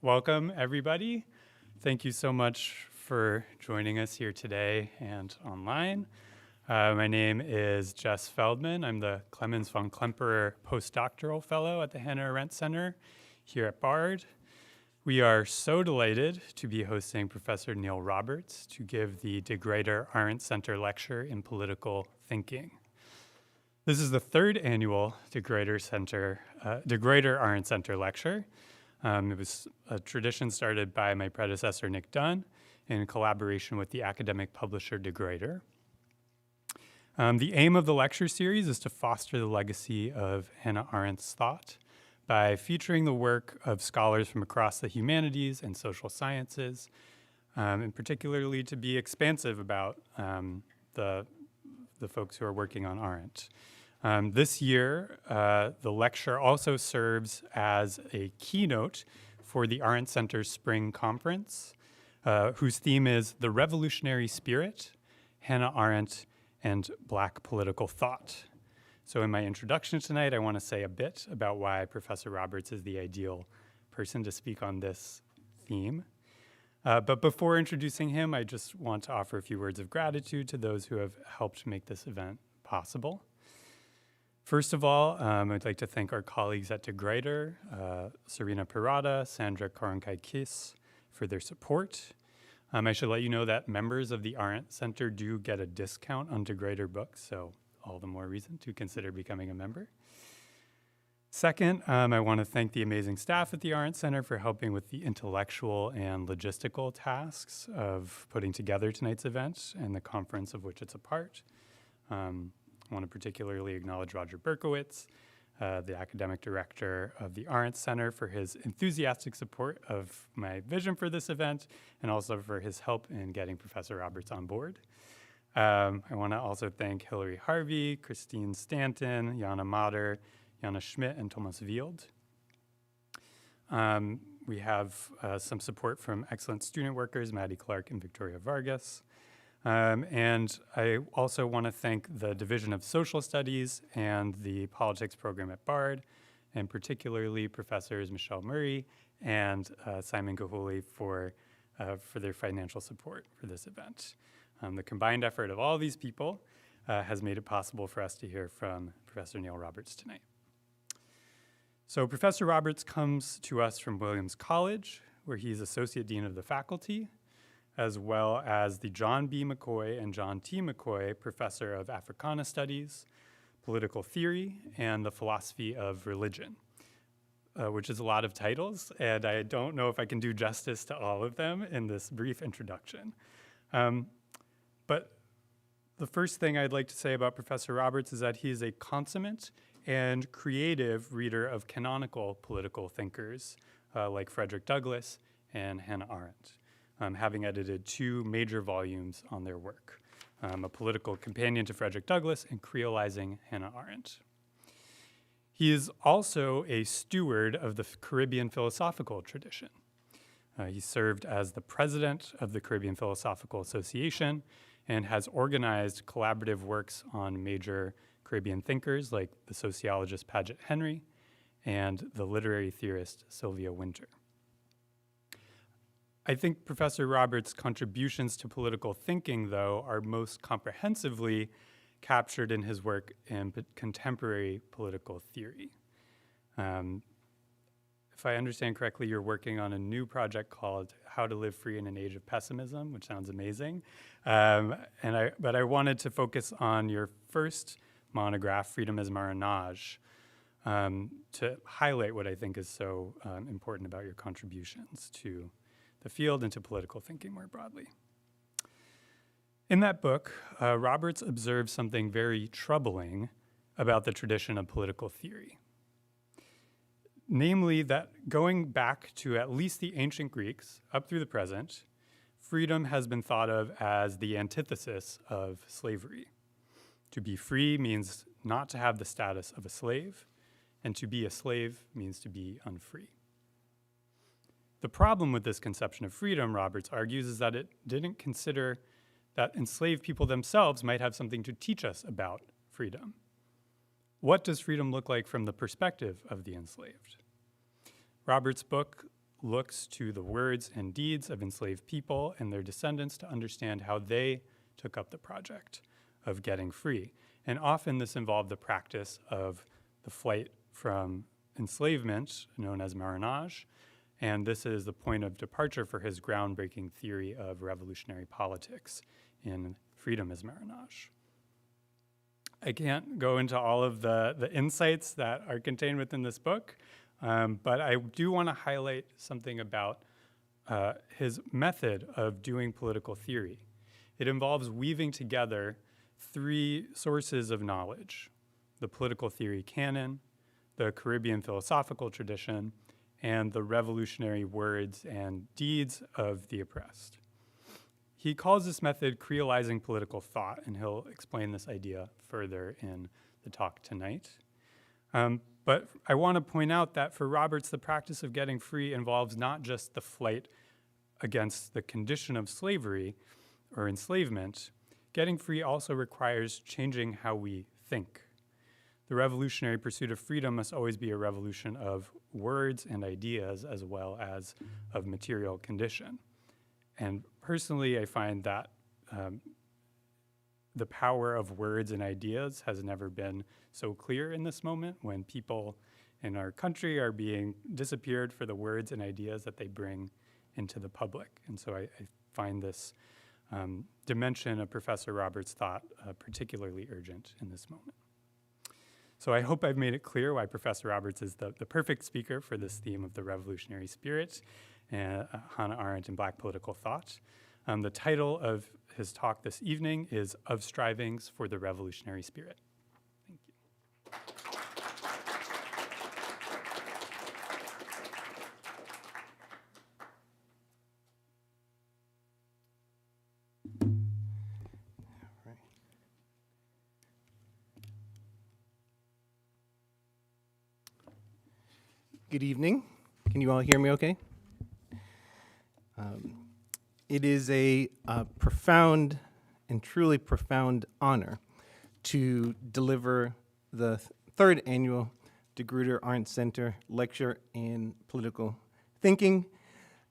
Welcome, everybody. Thank you so much for joining us here today and online. My name is Jess Feldman. I'm the Clemens von Klemperer Postdoctoral Fellow at the Hannah Arendt Center here at Bard. We are so delighted to be hosting Professor Neil Roberts to give the de Gruyter-Arendt Center Lecture in Political Thinking. This is the third annual de Gruyter-Arendt Center Lecture. It was a tradition started by my predecessor, Nick Dunn, in collaboration with the academic publisher De Gruyter. The aim of the lecture series is to foster the legacy of Hannah Arendt's thought by featuring the work of scholars from across the humanities and social sciences, and particularly to be expansive about the folks who are working on Arendt. This year, the lecture also serves as a keynote for the Arendt Center's Spring Conference, whose theme is The Revolutionary Spirit, Hannah Arendt and Black Political Thought. So in my introduction tonight, I want to say a bit about why Professor Roberts is the ideal person to speak on this theme. But before introducing him, I just want to offer a few words of gratitude to those who have helped make this event possible. First of all, I'd like to thank our colleagues at De Gruyter, Serena Pirata, Sandra Koronkai-Kiss, for their support. I should let you know that members of the Arendt Center do get a discount on De Gruyter books, so all the more reason to consider becoming a member. Second, I want to thank the amazing staff at the Arendt Center for helping with the intellectual and logistical tasks of putting together tonight's event and the conference of which it's a part. I want to particularly acknowledge Roger Berkowitz, the academic director of the Arendt Center, for his enthusiastic support of my vision for this event and also for his help in getting Professor Roberts on board. I want to also thank Hillary Harvey, Christine Stanton, Jana Mader, Jana Schmidt, and Thomas Wield. We have some support from excellent student workers, Maddie Clark and Victoria Vargas. And I also want to thank the Division of Social Studies and the Politics program at Bard, and particularly Professors Michelle Murray and Simon Gahuli for their financial support for this event. The combined effort of all these people has made it possible for us to hear from Professor Neil Roberts tonight. So Professor Roberts comes to us from Williams College, where he's Associate Dean of the Faculty, as well as the John B. McCoy and John T. McCoy Professor of Africana Studies, Political Theory, and the Philosophy of Religion, which is a lot of titles, and I don't know if I can do justice to all of them in this brief introduction. But the first thing I'd like to say about Professor Roberts is that he is a consummate and creative reader of canonical political thinkers like Frederick Douglass and Hannah Arendt. Having edited two major volumes on their work, A Political Companion to Frederick Douglass and Creolizing Hannah Arendt. He is also a steward of the Caribbean philosophical tradition. He served as the president of the Caribbean Philosophical Association and has organized collaborative works on major Caribbean thinkers like the sociologist Paget Henry and the literary theorist Sylvia Wynter. I think Professor Roberts' contributions to political thinking, though, are most comprehensively captured in his work in contemporary political theory. If I understand correctly, you're working on a new project called How to Live Free in an Age of Pessimism, which sounds amazing. But I wanted to focus on your first monograph, Freedom as Marronage, to highlight what I think is so important about your contributions to the field and to political thinking more broadly. In that book, Roberts observes something very troubling about the tradition of political theory. Namely, that going back to at least the ancient Greeks up through the present, freedom has been thought of as the antithesis of slavery. To be free means not to have the status of a slave, and to be a slave means to be unfree. The problem with this conception of freedom, Roberts argues, is that it didn't consider that enslaved people themselves might have something to teach us about freedom. What does freedom look like from the perspective of the enslaved? Roberts' book looks to the words and deeds of enslaved people and their descendants to understand how they took up the project of getting free. And often this involved the practice of the flight from enslavement, known as marronage, and this is the point of departure for his groundbreaking theory of revolutionary politics in Freedom is Marronage. I can't go into all of the insights that are contained within this book, but I do want to highlight something about his method of doing political theory. It involves weaving together three sources of knowledge: the political theory canon, the Caribbean philosophical tradition, and the revolutionary words and deeds of the oppressed. He calls this method creolizing political thought, and he'll explain this idea further in the talk tonight. But I want to point out that for Roberts, the practice of getting free involves not just the flight against the condition of slavery or enslavement. Getting free also requires changing how we think. The revolutionary pursuit of freedom must always be a revolution of words and ideas as well as of material condition. And personally, I find that the power of words and ideas has never been so clear in this moment, when people in our country are being disappeared for the words and ideas that they bring into the public. And so I find this dimension of Professor Roberts' thought particularly urgent in this moment. So I hope I've made it clear why Professor Roberts is the perfect speaker for this theme of the revolutionary spirit, Hannah Arendt and Black political thought. The title of his talk this evening is Of Strivings for the Revolutionary Spirit. Thank you. Good evening. Can you all hear me okay? It is a profound and truly profound honor to deliver the third annual de Gruyter-Arendt Center Lecture in Political Thinking.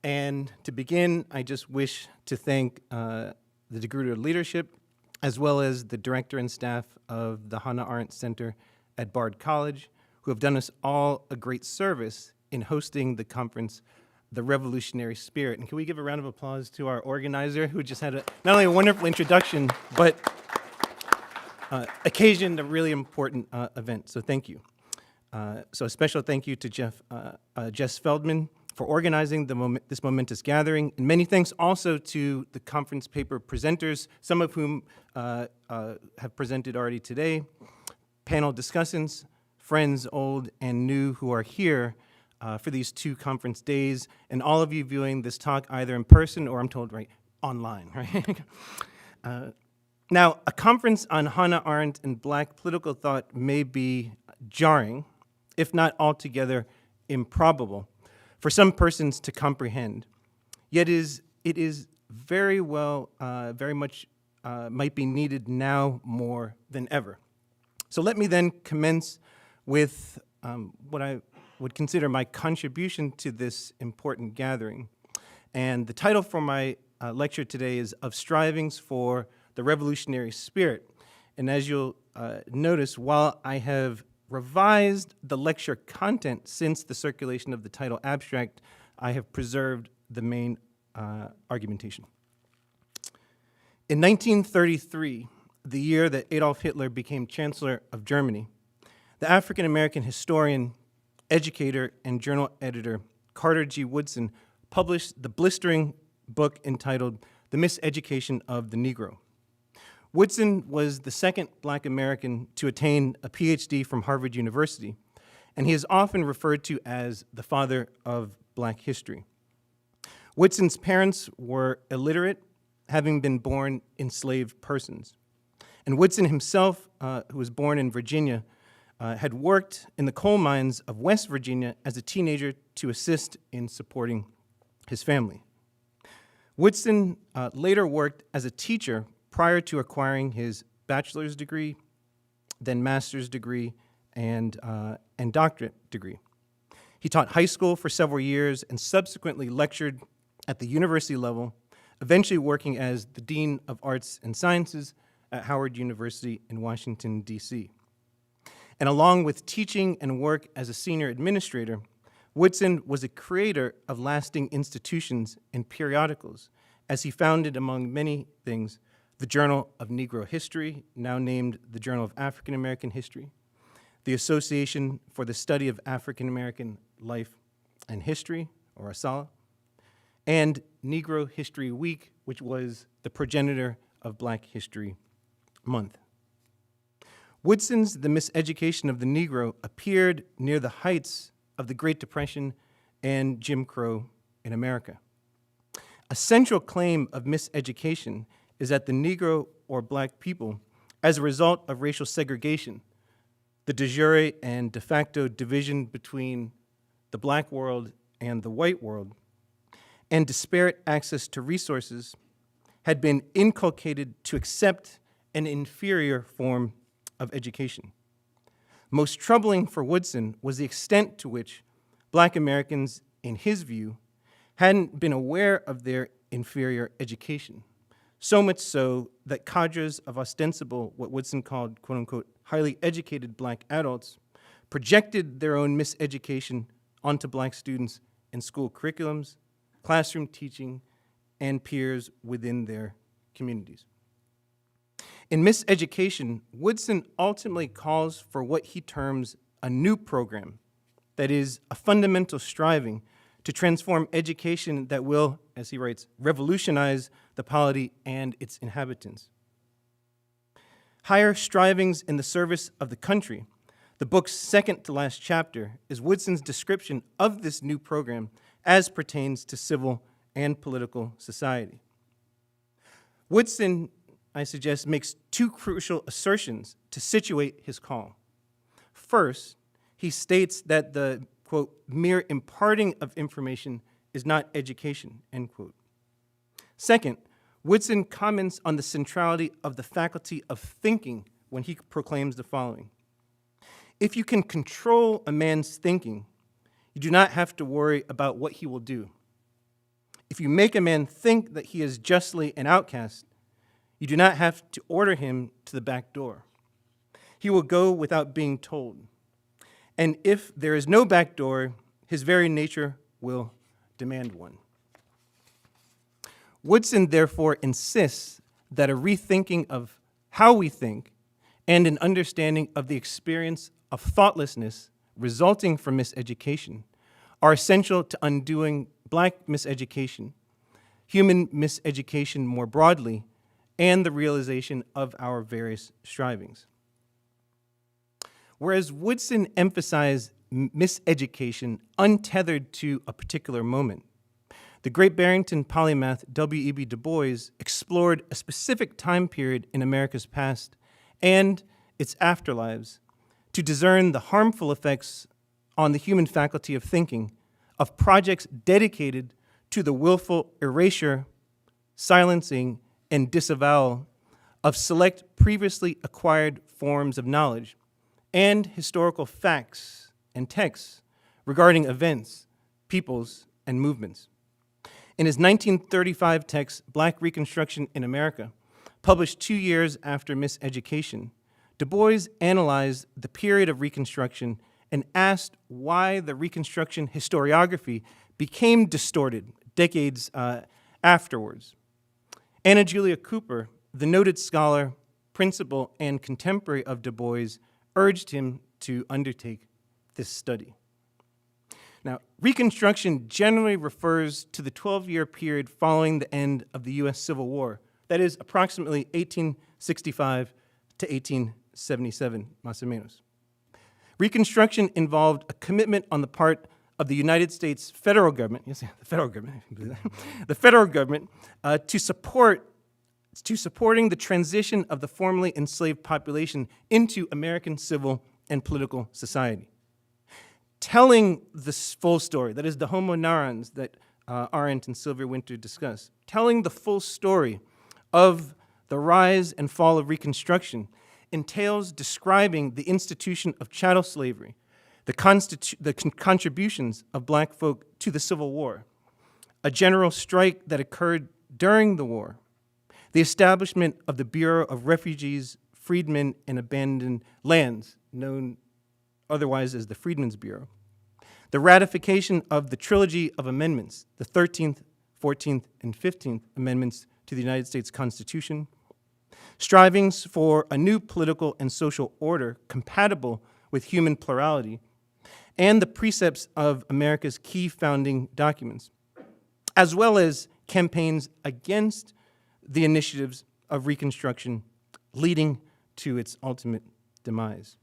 And to begin, I just wish to thank the de Gruyter leadership, as well as the director and staff of the Hannah Arendt Center at Bard College, who have done us all a great service in hosting the conference, The Revolutionary Spirit. And can we give a round of applause to our organizer, who just had not only a wonderful introduction, but occasioned a really important event. So thank you. So a special thank you to Jess Feldman for organizing this momentous gathering. And many thanks also to the conference paper presenters, some of whom have presented already today, panel discussants, friends old and new who are here for these two conference days, and all of you viewing this talk either in person or, I'm told, right, online, right? Now, a conference on Hannah Arendt and Black political thought may be jarring, if not altogether improbable, for some persons to comprehend. Yet it is very well, very much might be needed now more than ever. So let me then commence with what I would consider my contribution to this important gathering. And the title for my lecture today is Of Strivings for the Revolutionary Spirit. And as you'll notice, while I have revised the lecture content since the circulation of the title abstract, I have preserved the main argumentation. In 1933, the year that Adolf Hitler became Chancellor of Germany, the African-American historian, educator, and journal editor Carter G. Woodson published the blistering book entitled The Miseducation of the Negro. Woodson was the second Black American to attain a PhD from Harvard University, and he is often referred to as the father of Black history. Woodson's parents were illiterate, having been born enslaved persons. And Woodson himself, who was born in Virginia, had worked in the coal mines of West Virginia as a teenager to assist in supporting his family. Woodson later worked as a teacher prior to acquiring his bachelor's degree, then master's degree, and doctorate degree. He taught high school for several years and subsequently lectured at the university level, eventually working as the Dean of Arts and Sciences at Howard University in Washington, D.C. And along with teaching and work as a senior administrator, Woodson was a creator of lasting institutions and periodicals, as he founded, among many things, the Journal of Negro History, now named the Journal of African American History, the Association for the Study of African American Life and History, or ASALH, and Negro History Week, which was the progenitor of Black History Month. Woodson's The Miseducation of the Negro appeared near the heights of the Great Depression and Jim Crow in America. A central claim of miseducation is that the Negro or Black people, as a result of racial segregation, the de jure and de facto division between the Black world and the white world, and disparate access to resources, had been inculcated to accept an inferior form of education. Most troubling for Woodson was the extent to which Black Americans, in his view, hadn't been aware of their inferior education, so much so that cadres of ostensible, what Woodson called, quote unquote, highly educated Black adults projected their own miseducation onto Black students in school curriculums, classroom teaching, and peers within their communities. In Miseducation, Woodson ultimately calls for what he terms a new program, that is, a fundamental striving to transform education that will, as he writes, revolutionize the polity and its inhabitants. Higher Strivings in the Service of the Country, the book's second to last chapter, is Woodson's description of this new program as pertains to civil and political society. Woodson, I suggest, makes two crucial assertions to situate his call. First, he states that the, quote, mere imparting of information is not education, end quote. Second, Woodson comments on the centrality of the faculty of thinking when he proclaims the following: if you can control a man's thinking, you do not have to worry about what he will do. If you make a man think that he is justly an outcast, you do not have to order him to the back door. He will go without being told. And if there is no back door, his very nature will demand one. Woodson therefore insists that a rethinking of how we think and an understanding of the experience of thoughtlessness resulting from miseducation are essential to undoing Black miseducation, human miseducation more broadly, and the realization of our various strivings. Whereas Woodson emphasized miseducation untethered to a particular moment, the great Barrington polymath W.E.B. Du Bois explored a specific time period in America's past and its afterlives to discern the harmful effects on the human faculty of thinking of projects dedicated to the willful erasure, silencing, and disavowal of select previously acquired forms of knowledge and historical facts and texts regarding events, peoples, and movements. In his 1935 text, Black Reconstruction in America, published 2 years after Miseducation, Du Bois analyzed the period of Reconstruction and asked why the Reconstruction historiography became distorted decades afterwards. Anna Julia Cooper, the noted scholar, principal, and contemporary of Du Bois, urged him to undertake this study. Now, Reconstruction generally refers to the 12-year period following the end of the U.S. Civil War, that is approximately 1865 to 1877, más o menos. Reconstruction involved a commitment on the part of the United States federal government, yes, the federal government, the federal government, to supporting the transition of the formerly enslaved population into American civil and political society. Telling the full story, that is the homo narrans that Arendt and Sylvia Wynter discuss, telling the full story of the rise and fall of Reconstruction entails describing the institution of chattel slavery, the contributions of black folk to the Civil War, a general strike that occurred during the war, the establishment of the Bureau of Refugees, Freedmen, and Abandoned Lands, known otherwise as the Freedmen's Bureau, the ratification of the trilogy of amendments, the 13th, 14th, and 15th Amendments to the United States Constitution, strivings for a new political and social order compatible with human plurality, and the precepts of America's key founding documents, as well as campaigns against the initiatives of Reconstruction leading to its ultimate demise.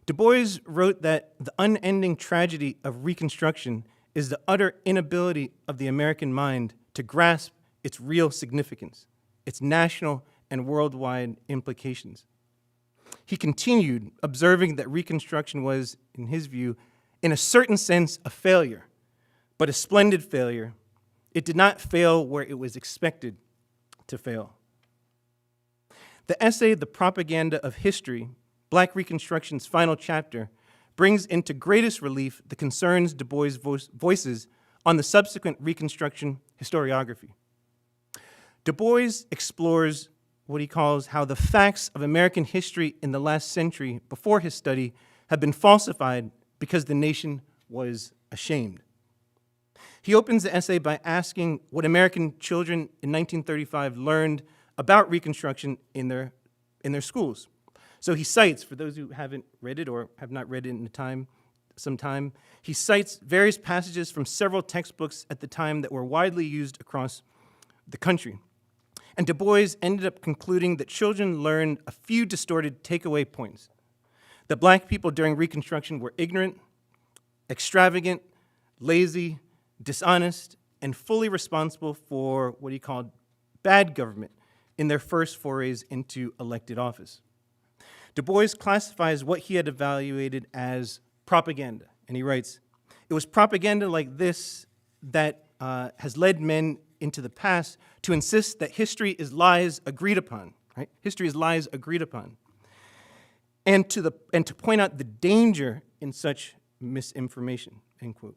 Du Bois wrote that the unending tragedy of Reconstruction is the utter inability of the American mind to grasp its real significance, its national and worldwide implications. He continued, observing that Reconstruction was, in his view, in a certain sense, a failure, but a splendid failure. It did not fail where it was expected to fail. The essay, The Propaganda of History, Black Reconstruction's final chapter, brings into greatest relief the concerns Du Bois voices on the subsequent Reconstruction historiography. Du Bois explores what he calls how the facts of American history in the last century before his study have been falsified because the nation was ashamed. He opens the essay by asking what American children in 1935 learned about Reconstruction in their schools. So he cites, for those who haven't read it or have not read it in some time, he cites various passages from several textbooks at the time that were widely used across the country. And Du Bois ended up concluding that children learned a few distorted takeaway points. That black people during Reconstruction were ignorant, extravagant, lazy, dishonest, and fully responsible for what he called bad government in their first forays into elected office. Du Bois classifies what he had evaluated as propaganda, and he writes, "It was propaganda like this that has led men into the past to insist that history is lies agreed upon, right? History is lies agreed upon, and to point out the danger in such misinformation," end quote.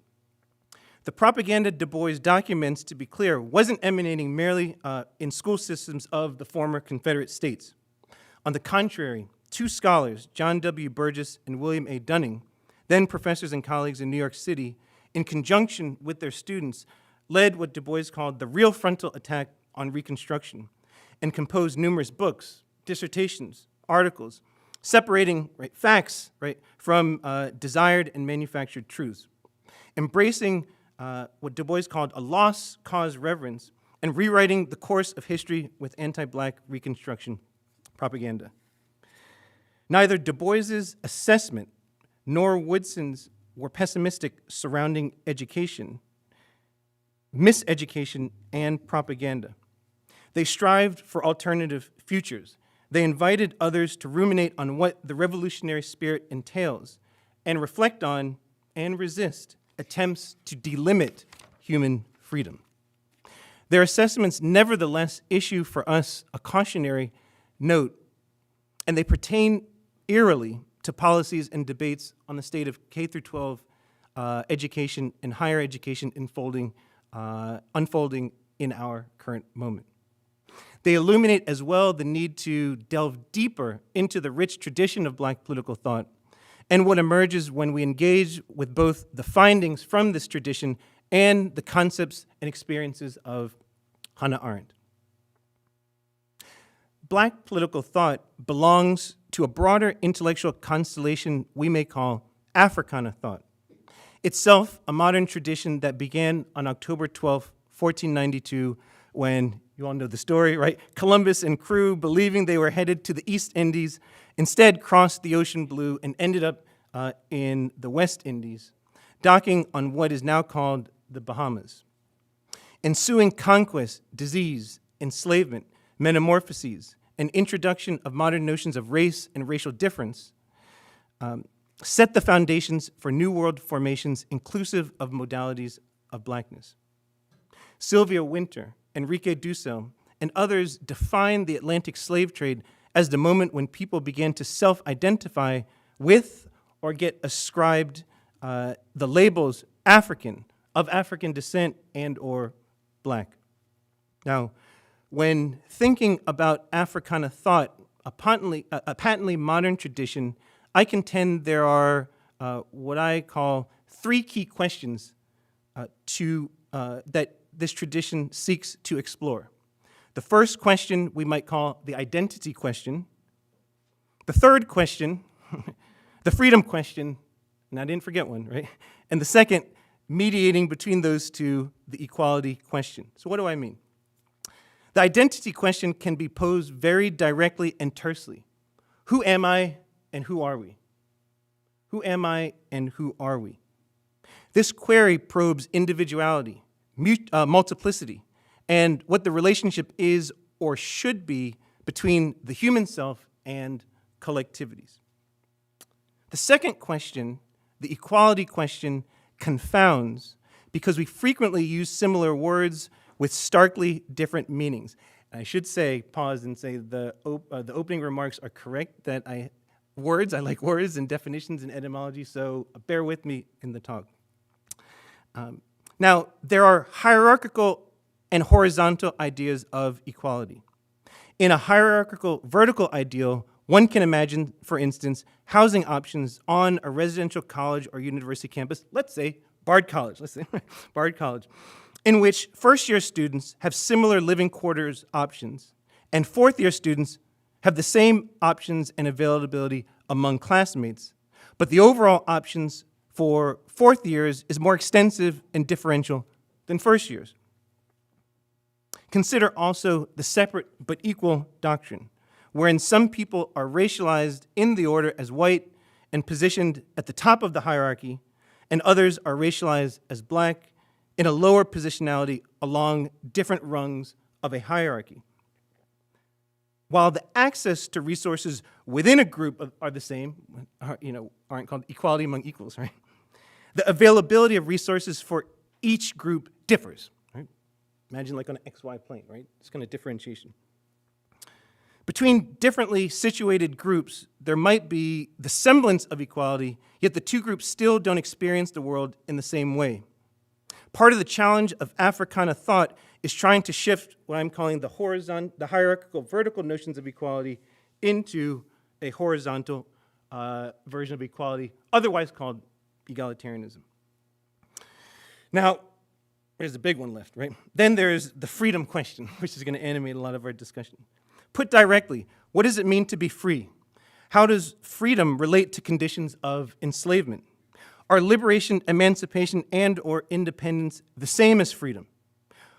The propaganda Du Bois documents, to be clear, wasn't emanating merely in school systems of the former Confederate states. On the contrary, two scholars, John W. Burgess and William A. Dunning, then professors and colleagues in New York City, in conjunction with their students, led what Du Bois called the real frontal attack on Reconstruction and composed numerous books, dissertations, articles, separating facts from desired and manufactured truths, embracing what Du Bois called a lost cause reverence and rewriting the course of history with anti-black Reconstruction propaganda. Neither Du Bois's assessment nor Woodson's were pessimistic surrounding education, miseducation, and propaganda. They strived for alternative futures. They invited others to ruminate on what the revolutionary spirit entails and reflect on and resist attempts to delimit human freedom. Their assessments nevertheless issue for us a cautionary note, and they pertain eerily to policies and debates on the state of K-12 education and higher education unfolding in our current moment. They illuminate as well the need to delve deeper into the rich tradition of black political thought and what emerges when we engage with both the findings from this tradition and the concepts and experiences of Hannah Arendt. Black political thought belongs to a broader intellectual constellation we may call Africana thought, itself a modern tradition that began on October 12, 1492, when, you all know the story, right? Columbus and crew, believing they were headed to the East Indies, instead crossed the ocean blue and ended up in the West Indies, docking on what is now called the Bahamas. Ensuing conquest, disease, enslavement, metamorphoses, and introduction of modern notions of race and racial difference set the foundations for New World formations inclusive of modalities of blackness. Sylvia Wynter, Enrique Dussel, and others defined the Atlantic slave trade as the moment when people began to self-identify with or get ascribed the labels African, of African descent, and or Black. Now, when thinking about Africana thought, a patently modern tradition, I contend there are what I call 3 key questions that this tradition seeks to explore. The first question we might call the identity question. The third question, the freedom question, and I didn't forget one, right? And the second, mediating between those two, the equality question. So what do I mean? The identity question can be posed very directly and tersely. Who am I and who are we? Who am I and who are we? This query probes individuality, multiplicity, and what the relationship is or should be between the human self and collectivities. The second question, the equality question, confounds because we frequently use similar words with starkly different meanings. And I should say, pause and say the opening remarks are correct, that I like words and definitions and etymology, so bear with me in the talk. Now, there are hierarchical and horizontal ideas of equality. In a hierarchical vertical ideal, one can imagine, for instance, housing options on a residential college or university campus, let's say Bard College, in which first-year students have similar living quarters options, and fourth-year students have the same options and availability among classmates, but the overall options for fourth years is more extensive and differential than first years. Consider also the separate but equal doctrine, wherein some people are racialized in the order as white and positioned at the top of the hierarchy, and others are racialized as Black in a lower positionality along different rungs of a hierarchy. While the access to resources within a group are the same, aren't called equality among equals, right? The availability of resources for each group differs, right? Imagine like on an XY plane, right? This kind of differentiation. Between differently situated groups, there might be the semblance of equality, yet the two groups still don't experience the world in the same way. Part of the challenge of Africana thought is trying to shift what I'm calling the hierarchical vertical notions of equality into a horizontal version of equality, otherwise called egalitarianism. Now, there's a big one left, right? Then there's the freedom question, which is going to animate a lot of our discussion. Put directly, what does it mean to be free? How does freedom relate to conditions of enslavement? Are liberation, emancipation, and or independence the same as freedom?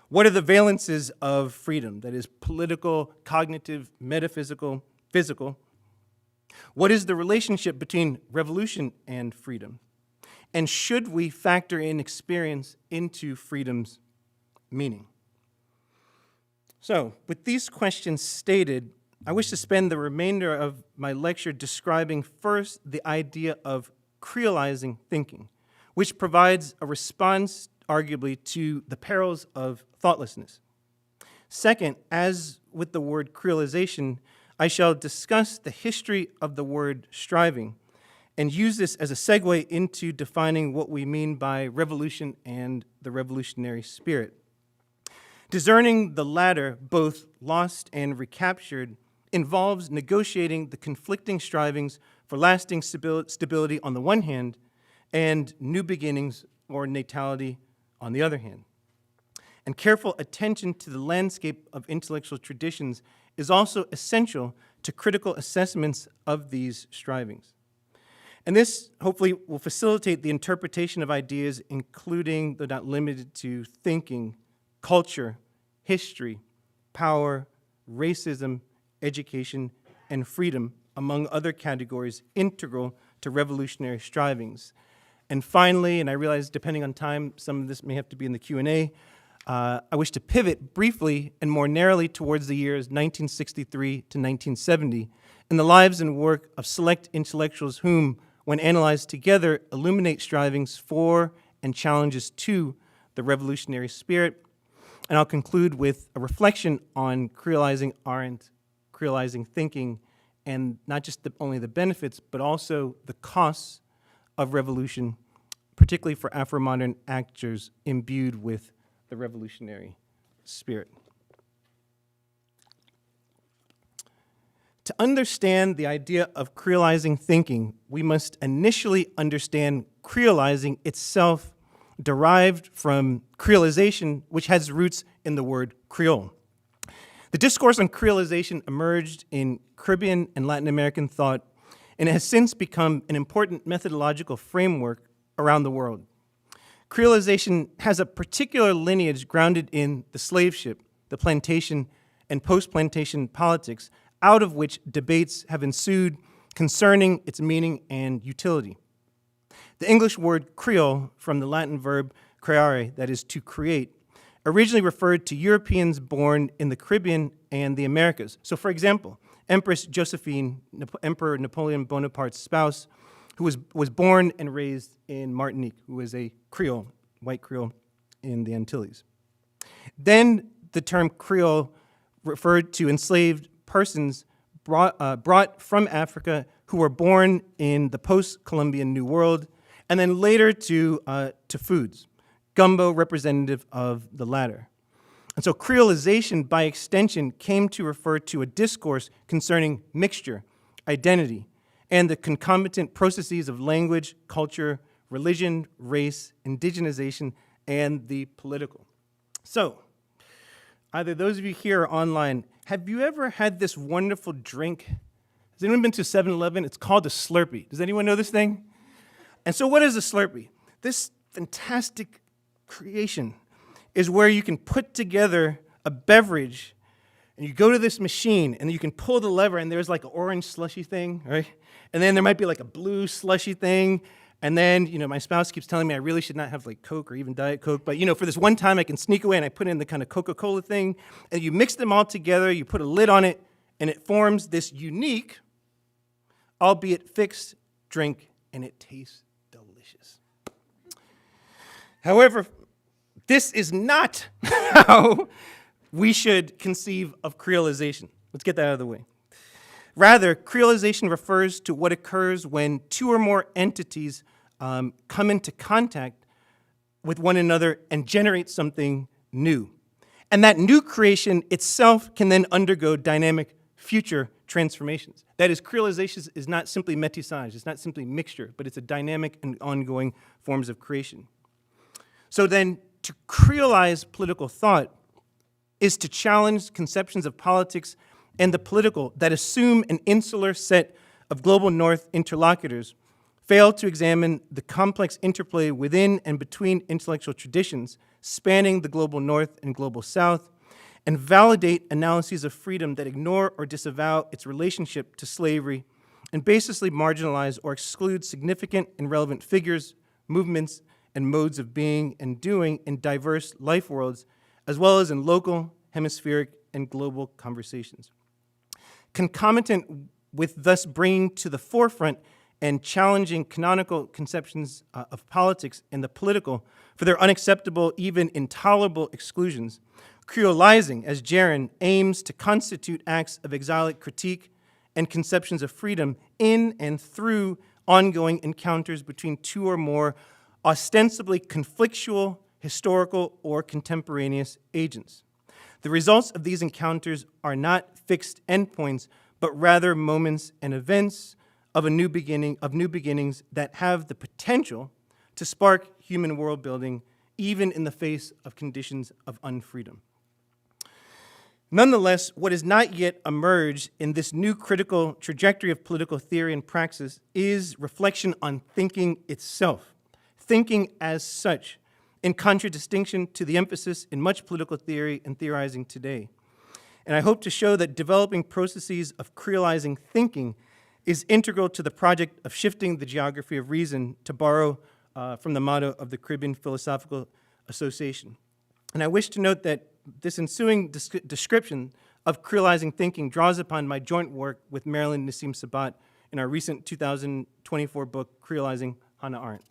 What are the valences of freedom? That is political, cognitive, metaphysical, physical. What is the relationship between revolution and freedom? And should we factor in experience into freedom's meaning? So, with these questions stated, I wish to spend the remainder of my lecture describing first the idea of Creolizing thinking, which provides a response, arguably, to the perils of thoughtlessness. Second, as with the word creolization, I shall discuss the history of the word striving and use this as a segue into defining what we mean by revolution and the revolutionary spirit. Discerning the latter, both lost and recaptured, involves negotiating the conflicting strivings for lasting stability on the one hand and new beginnings or natality on the other hand. And careful attention to the landscape of intellectual traditions is also essential to critical assessments of these strivings. And this hopefully will facilitate the interpretation of ideas, including, though not limited to, thinking, culture, history, power, racism, education, and freedom, among other categories integral to revolutionary strivings. And finally, and I realize depending on time, some of this may have to be in the Q&A, I wish to pivot briefly and more narrowly towards the years 1963 to 1970 and the lives and work of select intellectuals whom, when analyzed together, illuminate strivings for and challenges to the revolutionary spirit. And I'll conclude with a reflection on Creolizing Arendt, Creolizing thinking, and not just only the benefits, but also the costs of revolution, particularly for Afro-modern actors imbued with the revolutionary spirit. To understand the idea of creolizing thinking, we must initially understand creolizing itself, derived from creolization, which has roots in the word Creole. The discourse on creolization emerged in Caribbean and Latin American thought, and it has since become an important methodological framework around the world. Creolization has a particular lineage grounded in the slave ship, the plantation, and post-plantation politics, out of which debates have ensued concerning its meaning and utility. The English word Creole, from the Latin verb creare, that is to create, originally referred to Europeans born in the Caribbean and the Americas. So for example, Empress Josephine, Emperor Napoleon Bonaparte's spouse, who was born and raised in Martinique, who was a Creole, white Creole in the Antilles. Then the term Creole referred to enslaved persons brought from Africa who were born in the post-Columbian New World, and then later to foods, gumbo representative of the latter. And so creolization, by extension, came to refer to a discourse concerning mixture, identity, and the concomitant processes of language, culture, religion, race, indigenization, and the political. So, either those of you here or online, have you ever had this wonderful drink? Has anyone been to 7-Eleven? It's called a Slurpee. Does anyone know this thing? And so what is a Slurpee? This fantastic creation is where you can put together a beverage, and you go to this machine, and you can pull the lever, and there's like an orange slushy thing, right? And then there might be like a blue slushy thing, and then, my spouse keeps telling me I really should not have like Coke or even Diet Coke, but for this one time I can sneak away and I put in the kind of Coca-Cola thing, and you mix them all together, you put a lid on it, and it forms this unique, albeit fixed, drink, and it tastes delicious. However, this is not how we should conceive of creolization. Let's get that out of the way. Rather, creolization refers to what occurs when two or more entities come into contact with one another and generate something new. And that new creation itself can then undergo dynamic future transformations. That is, creolization is not simply métissage, it's not simply mixture, but it's a dynamic and ongoing forms of creation. So then, to creolize political thought is to challenge conceptions of politics and the political that assume an insular set of global north interlocutors, fail to examine the complex interplay within and between intellectual traditions spanning the global north and global south, and validate analyses of freedom that ignore or disavow its relationship to slavery, and basically marginalize or exclude significant and relevant figures, movements, and modes of being and doing in diverse life worlds, as well as in local, hemispheric, and global conversations. Concomitant with thus bringing to the forefront and challenging canonical conceptions of politics and the political for their unacceptable, even intolerable exclusions, Creolizing, as Jaron, aims to constitute acts of exilic critique and conceptions of freedom in and through ongoing encounters between two or more ostensibly conflictual, historical, or contemporaneous agents. The results of these encounters are not fixed endpoints, but rather moments and events of new beginnings that have the potential to spark human world building, even in the face of conditions of unfreedom. Nonetheless, what has not yet emerged in this new critical trajectory of political theory and praxis is reflection on thinking itself, thinking as such, in contradistinction to the emphasis in much political theory and theorizing today. And I hope to show that developing processes of creolizing thinking is integral to the project of shifting the geography of reason, to borrow from the motto of the Caribbean Philosophical Association. And I wish to note that this ensuing description of creolizing thinking draws upon my joint work with Marilyn Nassim Sabat in our recent 2024 book, Creolizing, Hannah Arendt.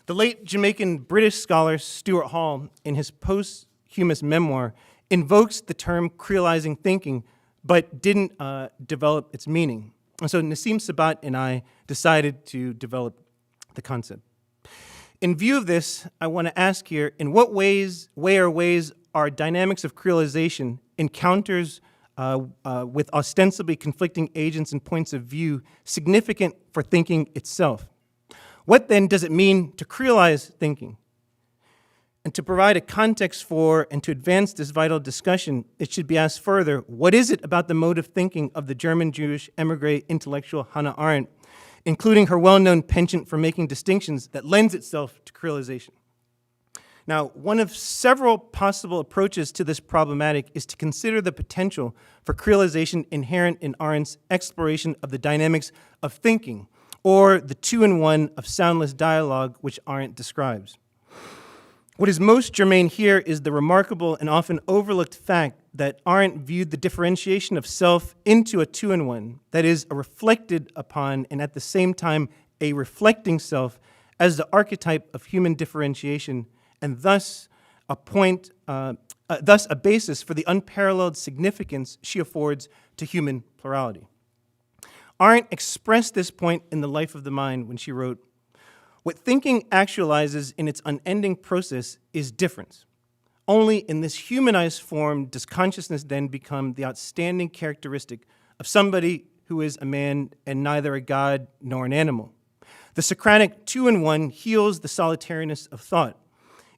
The late Jamaican-British scholar Stuart Hall, in his posthumous memoir, invokes the term creolizing thinking, but didn't develop its meaning. And so Nassim Sabat and I decided to develop the concept. In view of this, I want to ask here, in what ways are dynamics of creolization, encounters with ostensibly conflicting agents and points of view, significant for thinking itself? What then does it mean to creolize thinking? And to provide a context for and to advance this vital discussion, it should be asked further, what is it about the mode of thinking of the German Jewish emigre intellectual Hannah Arendt, including her well-known penchant for making distinctions, that lends itself to creolization? Now, one of several possible approaches to this problematic is to consider the potential for creolization inherent in Arendt's exploration of the dynamics of thinking, or the two-in-one of soundless dialogue which Arendt describes. What is most germane here is the remarkable and often overlooked fact that Arendt viewed the differentiation of self into a two-in-one, that is, a reflected upon and at the same time a reflecting self, as the archetype of human differentiation, and thus a basis for the unparalleled significance she affords to human plurality. Arendt expressed this point in The Life of the Mind when she wrote, "What thinking actualizes in its unending process is difference. Only in this humanized form does consciousness then become the outstanding characteristic of somebody who is a man and neither a god nor an animal. The Socratic two-in-one heals the solitariness of thought.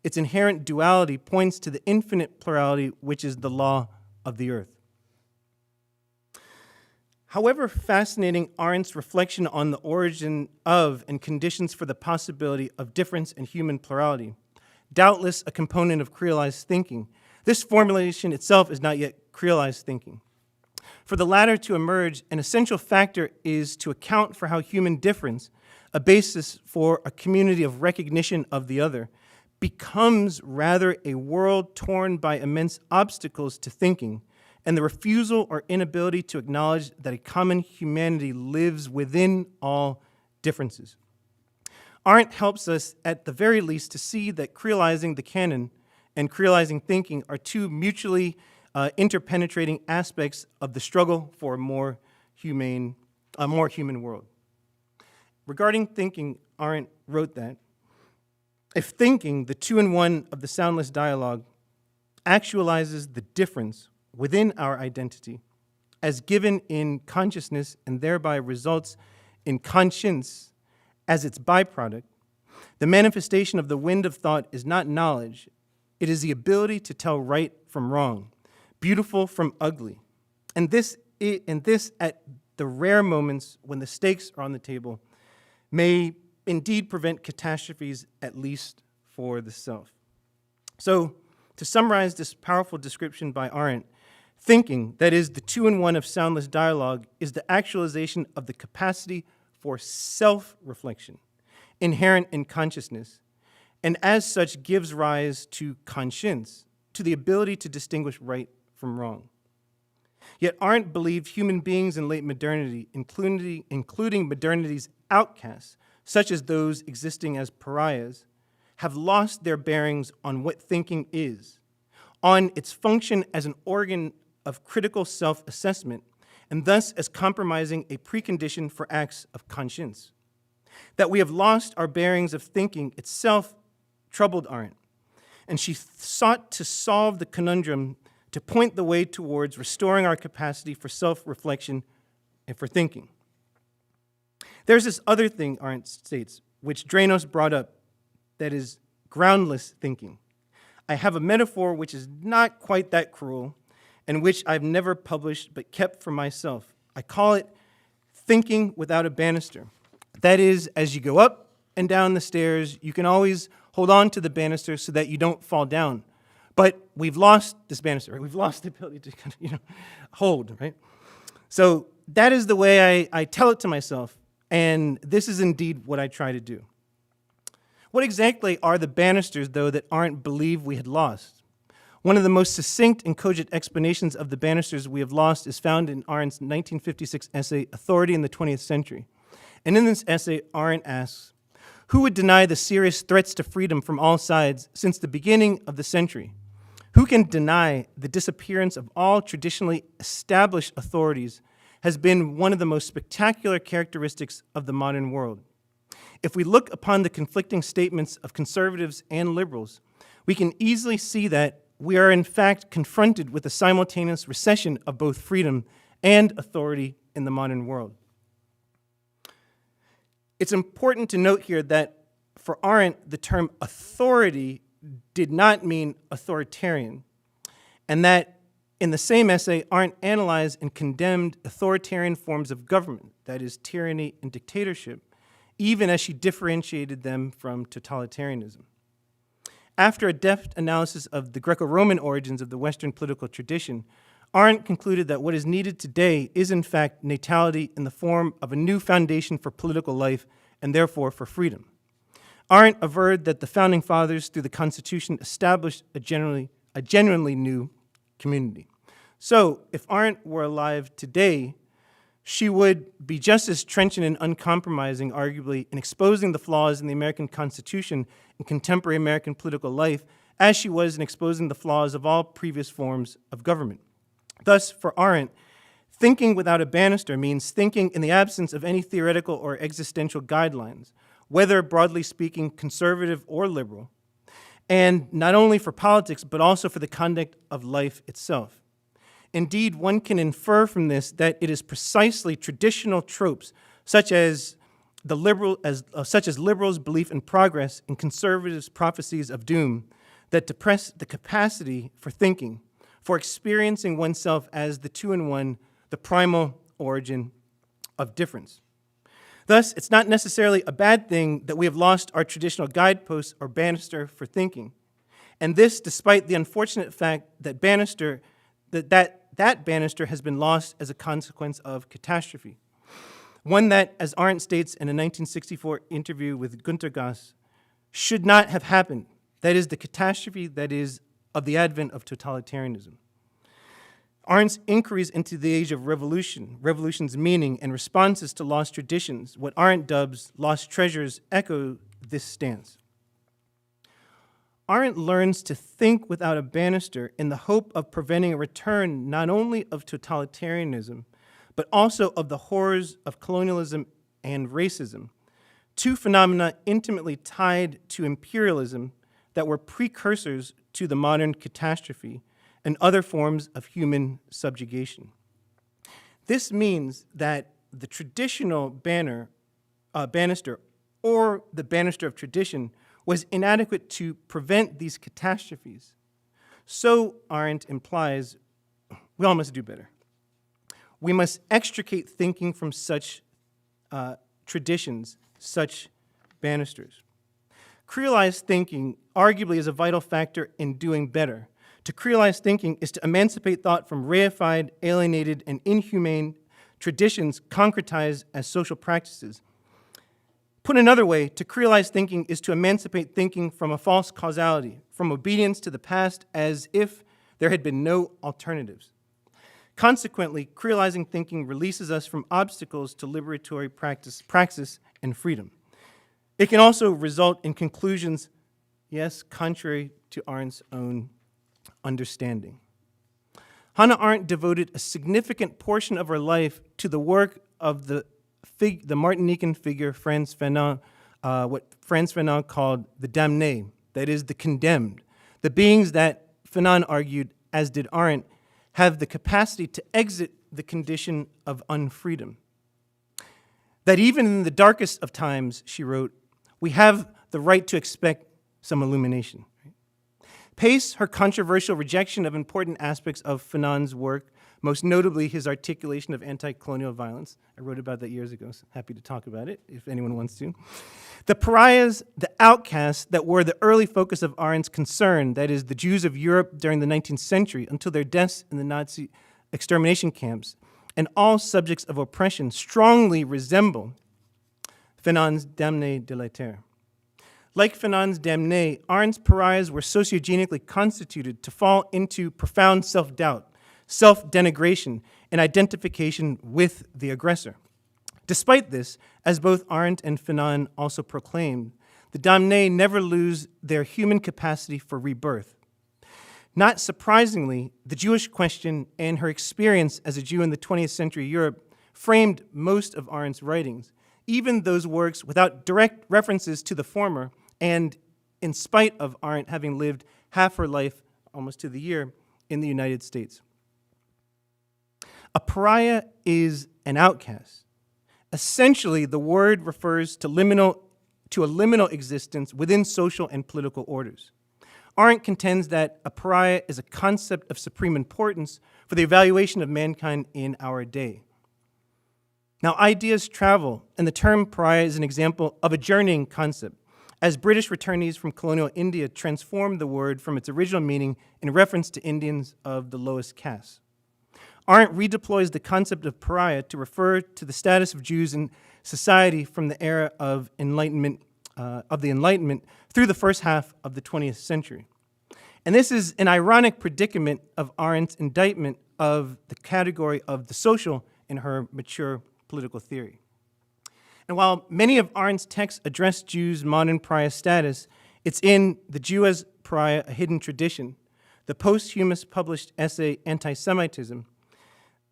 Its inherent duality points to the infinite plurality which is the law of the earth." However fascinating Arendt's reflection on the origin of and conditions for the possibility of difference in human plurality, doubtless a component of creolized thinking, this formulation itself is not yet creolized thinking. For the latter to emerge, an essential factor is to account for how human difference, a basis for a community of recognition of the other, becomes rather a world torn by immense obstacles to thinking, and the refusal or inability to acknowledge that a common humanity lives within all differences. Arendt helps us, at the very least, to see that creolizing the canon and creolizing thinking are two mutually interpenetrating aspects of the struggle for a more human world. Regarding thinking, Arendt wrote that, "If thinking, the two-in-one of the soundless dialogue, actualizes the difference within our identity as given in consciousness and thereby results in conscience as its byproduct, the manifestation of the wind of thought is not knowledge, it is the ability to tell right from wrong, beautiful from ugly. And this at the rare moments when the stakes are on the table may indeed prevent catastrophes, at least for the self." So, to summarize this powerful description by Arendt, thinking, that is, the two-in-one of soundless dialogue, is the actualization of the capacity for self-reflection, inherent in consciousness, and as such gives rise to conscience, to the ability to distinguish right from wrong. Yet Arendt believed human beings in late modernity, including modernity's outcasts, such as those existing as pariahs, have lost their bearings on what thinking is, on its function as an organ of critical self-assessment, and thus as compromising a precondition for acts of conscience. That we have lost our bearings of thinking itself troubled Arendt, and she sought to solve the conundrum to point the way towards restoring our capacity for self-reflection and for thinking. There's this other thing, Arendt states, which Drainos brought up, that is groundless thinking. I have a metaphor which is not quite that cruel, and which I've never published but kept for myself. I call it thinking without a banister. That is, as you go up and down the stairs, you can always hold on to the banister so that you don't fall down. But we've lost this banister, right? We've lost the ability to kind of, hold, right? So that is the way I tell it to myself, and this is indeed what I try to do. What exactly are the banisters, though, that Arendt believed we had lost? One of the most succinct and cogent explanations of the banisters we have lost is found in Arendt's 1956 essay, Authority in the 20th Century. And in this essay, Arendt asks, who would deny the serious threats to freedom from all sides since the beginning of the century? Who can deny the disappearance of all traditionally established authorities has been one of the most spectacular characteristics of the modern world? if we look upon the conflicting statements of conservatives and liberals, we can easily see that we are in fact confronted with a simultaneous recession of both freedom and authority in the modern world. It's important to note here that for Arendt, the term authority did not mean authoritarian, and that in the same essay, Arendt analyzed and condemned authoritarian forms of government, that is, tyranny and dictatorship, even as she differentiated them from totalitarianism. After a deft analysis of the Greco-Roman origins of the Western political tradition, Arendt concluded that what is needed today is in fact natality in the form of a new foundation for political life and therefore for freedom. Arendt averred that the Founding Fathers, through the Constitution, established a genuinely new community. So, if Arendt were alive today, she would be just as trenchant and uncompromising, arguably, in exposing the flaws in the American Constitution and contemporary American political life as she was in exposing the flaws of all previous forms of government. Thus, for Arendt, thinking without a banister means thinking in the absence of any theoretical or existential guidelines, whether, broadly speaking, conservative or liberal, and not only for politics, but also for the conduct of life itself. Indeed, one can infer from this that it is precisely traditional tropes, such as liberals' belief in progress and conservatives' prophecies of doom, that depress the capacity for thinking, for experiencing oneself as the two-in-one, the primal origin of difference. Thus, it's not necessarily a bad thing that we have lost our traditional guideposts or banister for thinking, and this despite the unfortunate fact that that banister has been lost as a consequence of catastrophe. One that, as Arendt states in a 1964 interview with Günter Grass, should not have happened. That is the catastrophe that is of the advent of totalitarianism. Arendt's inquiries into the age of revolution, revolution's meaning and responses to lost traditions, what Arendt dubs lost treasures, echo this stance. Arendt learns to think without a banister in the hope of preventing a return not only of totalitarianism, but also of the horrors of colonialism and racism, two phenomena intimately tied to imperialism that were precursors to the modern catastrophe and other forms of human subjugation. This means that the traditional banister, or the banister of tradition, was inadequate to prevent these catastrophes. So, Arendt implies, we all must do better. We must extricate thinking from such traditions, such banisters. Creolized thinking arguably is a vital factor in doing better. To creolize thinking is to emancipate thought from reified, alienated, and inhumane traditions concretized as social practices. Put another way, to creolize thinking is to emancipate thinking from a false causality, from obedience to the past as if there had been no alternatives. Consequently, creolizing thinking releases us from obstacles to liberatory praxis and freedom. It can also result in conclusions, yes, contrary to Arendt's own understanding. Hannah Arendt devoted a significant portion of her life to the work of the Martinican figure Frantz Fanon, what Frantz Fanon called the damnés, that is, the condemned, the beings that Fanon argued, as did Arendt, have the capacity to exit the condition of unfreedom. That even in the darkest of times, she wrote, we have the right to expect some illumination. Pace, her controversial rejection of important aspects of Fanon's work, most notably his articulation of anti-colonial violence. I wrote about that years ago, so happy to talk about it if anyone wants to. The pariahs, the outcasts that were the early focus of Arendt's concern, that is, the Jews of Europe during the 19th century until their deaths in the Nazi extermination camps, and all subjects of oppression strongly resemble Fanon's damnés de la terre. Like Fanon's damnés, Arendt's pariahs were sociogenically constituted to fall into profound self-doubt, self-denigration, and identification with the aggressor. Despite this, as both Arendt and Fanon also proclaimed, the damnés never lose their human capacity for rebirth. Not surprisingly, the Jewish question and her experience as a Jew in the 20th century Europe framed most of Arendt's writings, even those works without direct references to the former, and in spite of Arendt having lived half her life, almost to the year, in the United States. A pariah is an outcast. Essentially, the word refers to a liminal existence within social and political orders. Arendt contends that a pariah is a concept of supreme importance for the evaluation of mankind in our day. Now, ideas travel, and the term pariah is an example of a journeying concept, as British returnees from colonial India transformed the word from its original meaning in reference to Indians of the lowest caste. Arendt redeploys the concept of pariah to refer to the status of Jews in society from the era of the Enlightenment through the first half of the 20th century. And this is an ironic predicament of Arendt's indictment of the category of the social in her mature political theory. And while many of Arendt's texts address Jews' modern pariah status, it's in The Jew as Pariah, A Hidden Tradition, the posthumous published essay Anti-Semitism,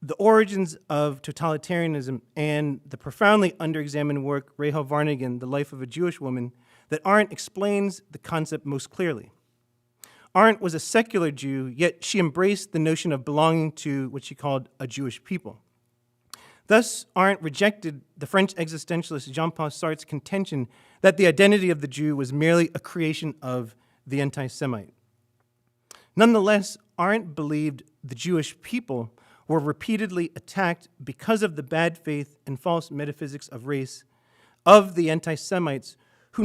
The Origins of Totalitarianism, and the profoundly underexamined work Rahel Varnhagen, The Life of a Jewish Woman, that Arendt explains the concept most clearly. Arendt was a secular Jew, yet she embraced the notion of belonging to what she called a Jewish people. Thus, Arendt rejected the French existentialist Jean-Paul Sartre's contention that the identity of the Jew was merely a creation of the anti-Semite. Nonetheless, Arendt believed the Jewish people were repeatedly attacked because of the bad faith and false metaphysics of race of the anti-Semites who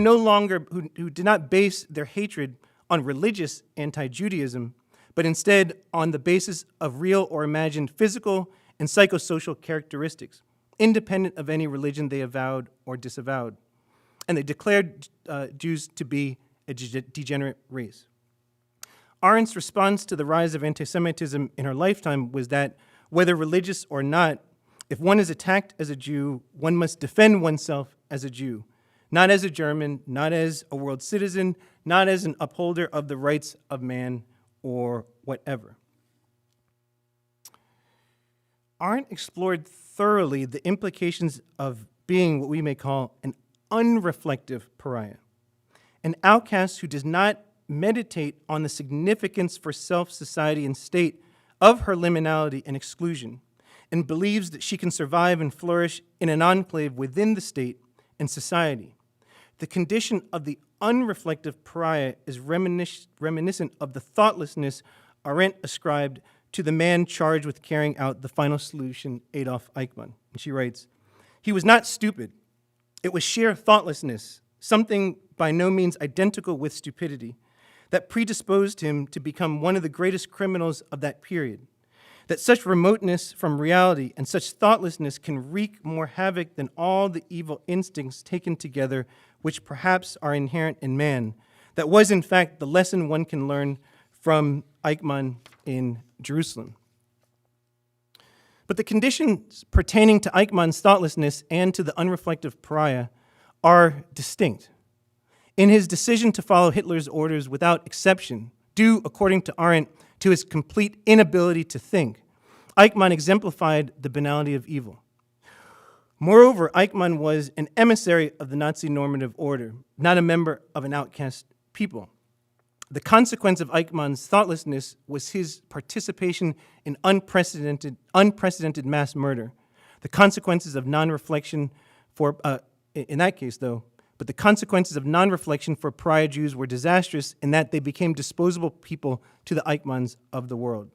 did not base their hatred on religious anti-Judaism, but instead on the basis of real or imagined physical and psychosocial characteristics, independent of any religion they avowed or disavowed. And they declared Jews to be a degenerate race. Arendt's response to the rise of anti-Semitism in her lifetime was that, whether religious or not, if one is attacked as a Jew, one must defend oneself as a Jew, not as a German, not as a world citizen, not as an upholder of the rights of man or whatever. Arendt explored thoroughly the implications of being what we may call an unreflective pariah, an outcast who does not meditate on the significance for self, society, and state of her liminality and exclusion, and believes that she can survive and flourish in an enclave within the state and society. The condition of the unreflective pariah is reminiscent of the thoughtlessness Arendt ascribed to the man charged with carrying out the final solution, Adolf Eichmann. And she writes, "He was not stupid. It was sheer thoughtlessness, something by no means identical with stupidity, that predisposed him to become one of the greatest criminals of that period. That such remoteness from reality and such thoughtlessness can wreak more havoc than all the evil instincts taken together, which perhaps are inherent in man. That was, in fact, the lesson one can learn from Eichmann in Jerusalem." But the conditions pertaining to Eichmann's thoughtlessness and to the unreflective pariah are distinct. In his decision to follow Hitler's orders without exception, due, according to Arendt, to his complete inability to think, Eichmann exemplified the banality of evil. Moreover, Eichmann was an emissary of the Nazi normative order, not a member of an outcast people. The consequence of Eichmann's thoughtlessness was his participation in unprecedented mass murder. The consequences of non-reflection in that case, though, but the consequences of non-reflection for pariah Jews were disastrous in that they became disposable people to the Eichmanns of the world.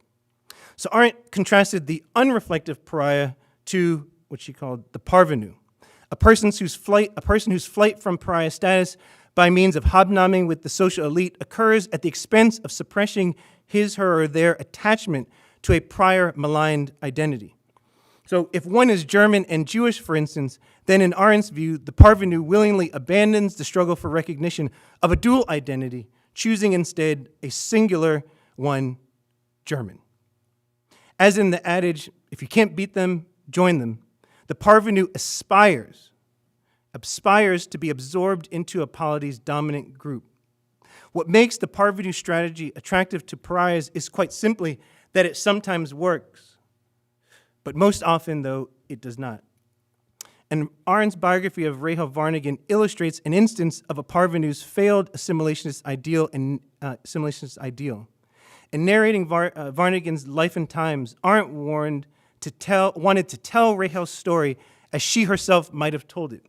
So Arendt contrasted the unreflective pariah to what she called the parvenu, a person whose flight from pariah status by means of hobnobbing with the social elite occurs at the expense of suppressing his, her, or their attachment to a prior maligned identity. So if one is German and Jewish, for instance, then in Arendt's view, the parvenu willingly abandons the struggle for recognition of a dual identity, choosing instead a singular one, German. As in the adage, if you can't beat them, join them, the parvenu aspires to be absorbed into a polity's dominant group. What makes the parvenu strategy attractive to pariahs is quite simply that it sometimes works, but most often, though, it does not. and Arendt's biography of Rahel Varnhagen illustrates an instance of a parvenu's failed assimilationist ideal. In narrating Varnhagen's life and times, Arendt wanted to tell Rahel's story as she herself might have told it.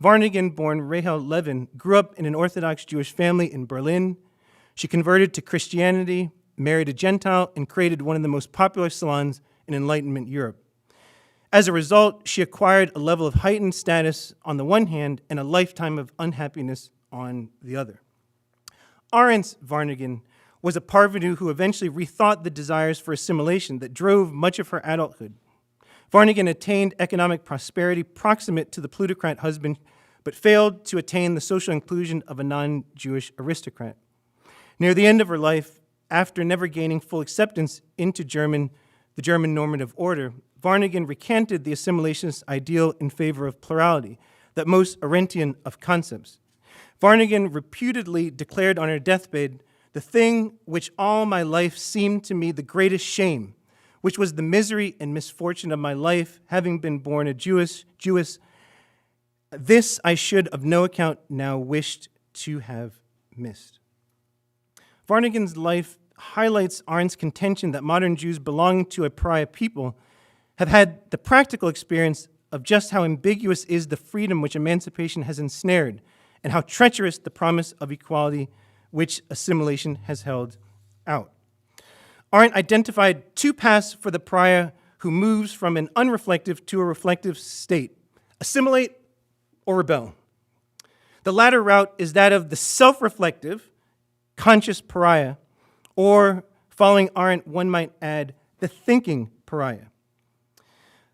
Varnhagen, born Rahel Levin, grew up in an Orthodox Jewish family in Berlin. She converted to Christianity, married a Gentile, and created one of the most popular salons in Enlightenment Europe. As a result, she acquired a level of heightened status on the one hand and a lifetime of unhappiness on the other. Arendt's Varnhagen was a parvenu who eventually rethought the desires for assimilation that drove much of her adulthood. Varnhagen attained economic prosperity proximate to the plutocrat husband, but failed to attain the social inclusion of a non-Jewish aristocrat. Near the end of her life, after never gaining full acceptance into the German normative order, Varnhagen recanted the assimilationist ideal in favor of plurality, that most Arendtian of concepts. Varnhagen reputedly declared on her deathbed, "The thing which all my life seemed to me the greatest shame, which was the misery and misfortune of my life, having been born a Jewess, this I should of no account now wished to have missed." Varnhagen's life highlights Arendt's contention that modern Jews belonging to a pariah people have had the practical experience of just how ambiguous is the freedom which emancipation has ensnared, and how treacherous the promise of equality which assimilation has held out. Arendt identified two paths for the pariah who moves from an unreflective to a reflective state: assimilate or rebel. The latter route is that of the self-reflective, conscious pariah, or, following Arendt, one might add, the thinking pariah.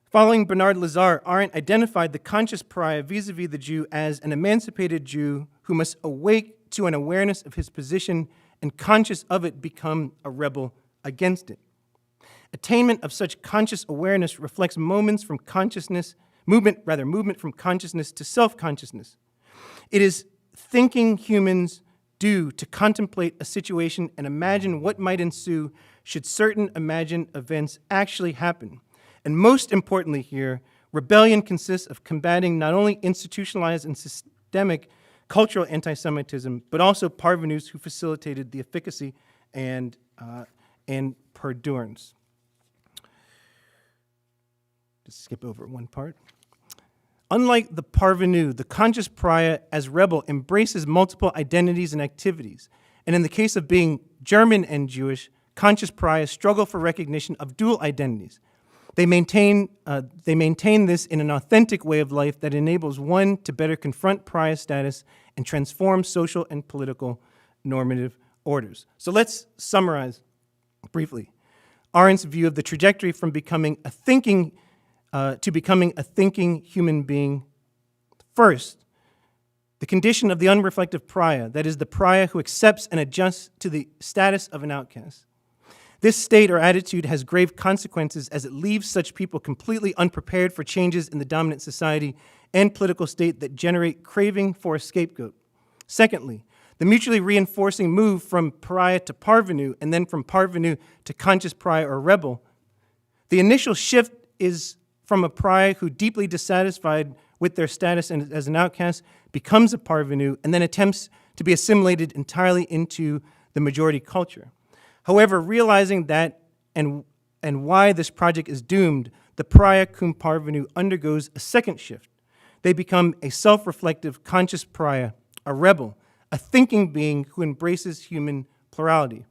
Following Bernard Lazare, Arendt identified the conscious pariah vis-a-vis the Jew as an emancipated Jew who must awake to an awareness of his position and, conscious of it, become a rebel against it. Attainment of such conscious awareness reflects movement from consciousness to self-consciousness. It is thinking humans do to contemplate a situation and imagine what might ensue should certain imagined events actually happen. And most importantly here, rebellion consists of combating not only institutionalized and systemic cultural anti-Semitism, but also parvenus who facilitated the efficacy and perdurance. Just skip over one part. Unlike the parvenu, the conscious pariah as rebel embraces multiple identities and activities. And in the case of being German and Jewish, conscious pariahs struggle for recognition of dual identities. They maintain this in an authentic way of life that enables one to better confront pariah status and transform social and political normative orders. So let's summarize briefly Arendt's view of the trajectory from becoming a thinking human being. First, the condition of the unreflective pariah, that is, the pariah who accepts and adjusts to the status of an outcast. This state or attitude has grave consequences as it leaves such people completely unprepared for changes in the dominant society and political state that generate craving for a scapegoat. Secondly, the mutually reinforcing move from pariah to parvenu and then from parvenu to conscious pariah or rebel. The initial shift is from a pariah who, deeply dissatisfied with their status as an outcast, becomes a parvenu and then attempts to be assimilated entirely into the majority culture. However, realizing that and why this project is doomed, the pariah cum parvenu undergoes a second shift. They become a self-reflective, conscious pariah, a rebel, a thinking being who embraces human plurality.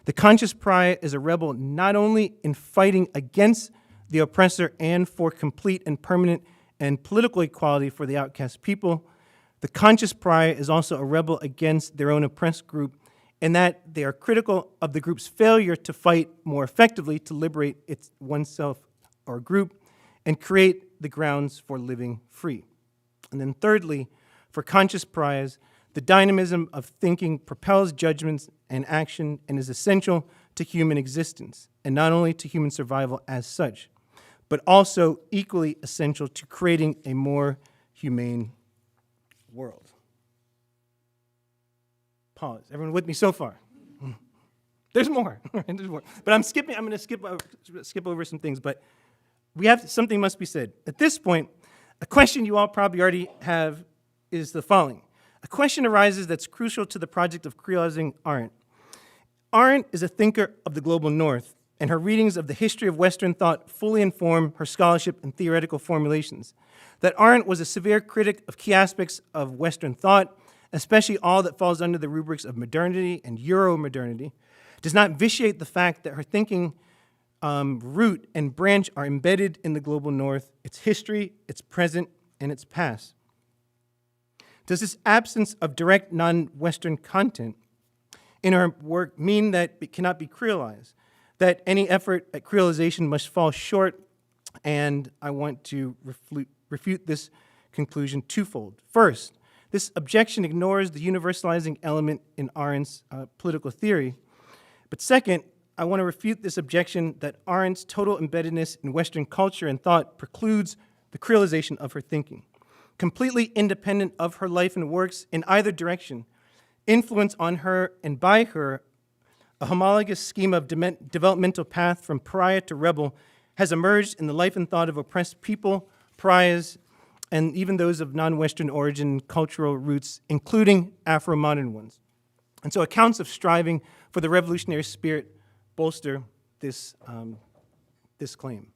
The conscious pariah is a rebel not only in fighting against the oppressor and for complete and permanent and political equality for the outcast people, the conscious pariah is also a rebel against their own oppressed group, in that they are critical of the group's failure to fight more effectively to liberate its oneself or group and create the grounds for living free. And then thirdly, for conscious pariahs, the dynamism of thinking propels judgments and action and is essential to human existence, and not only to human survival as such, but also equally essential to creating a more humane world. Pause. Everyone with me so far? There's more. There's more. But I'm going to skip over some things, but something must be said. At this point, A question you all probably already have is the following. A question arises that's crucial to the project of Creolizing Arendt. Arendt is a thinker of the global north, and her readings of the history of Western thought fully inform her scholarship and theoretical formulations. That Arendt was a severe critic of key aspects of Western thought, especially all that falls under the rubrics of modernity and Euro-modernity, does not vitiate the fact that her thinking root and branch are embedded in the global north, its history, its present, and its past. Does this absence of direct non-Western content in her work mean that it cannot be creolized, that any effort at creolization must fall short? And I want to refute this conclusion twofold. First, this objection ignores the universalizing element in Arendt's political theory. But second, I want to refute this objection that Arendt's total embeddedness in Western culture and thought precludes the creolization of her thinking. Completely independent of her life and works in either direction, influence on her and by her, a homologous scheme of developmental path from pariah to rebel has emerged in the life and thought of oppressed people, pariahs, and even those of non-Western origin cultural roots, including Afro-modern ones. And so accounts of striving for the revolutionary spirit bolster this claim.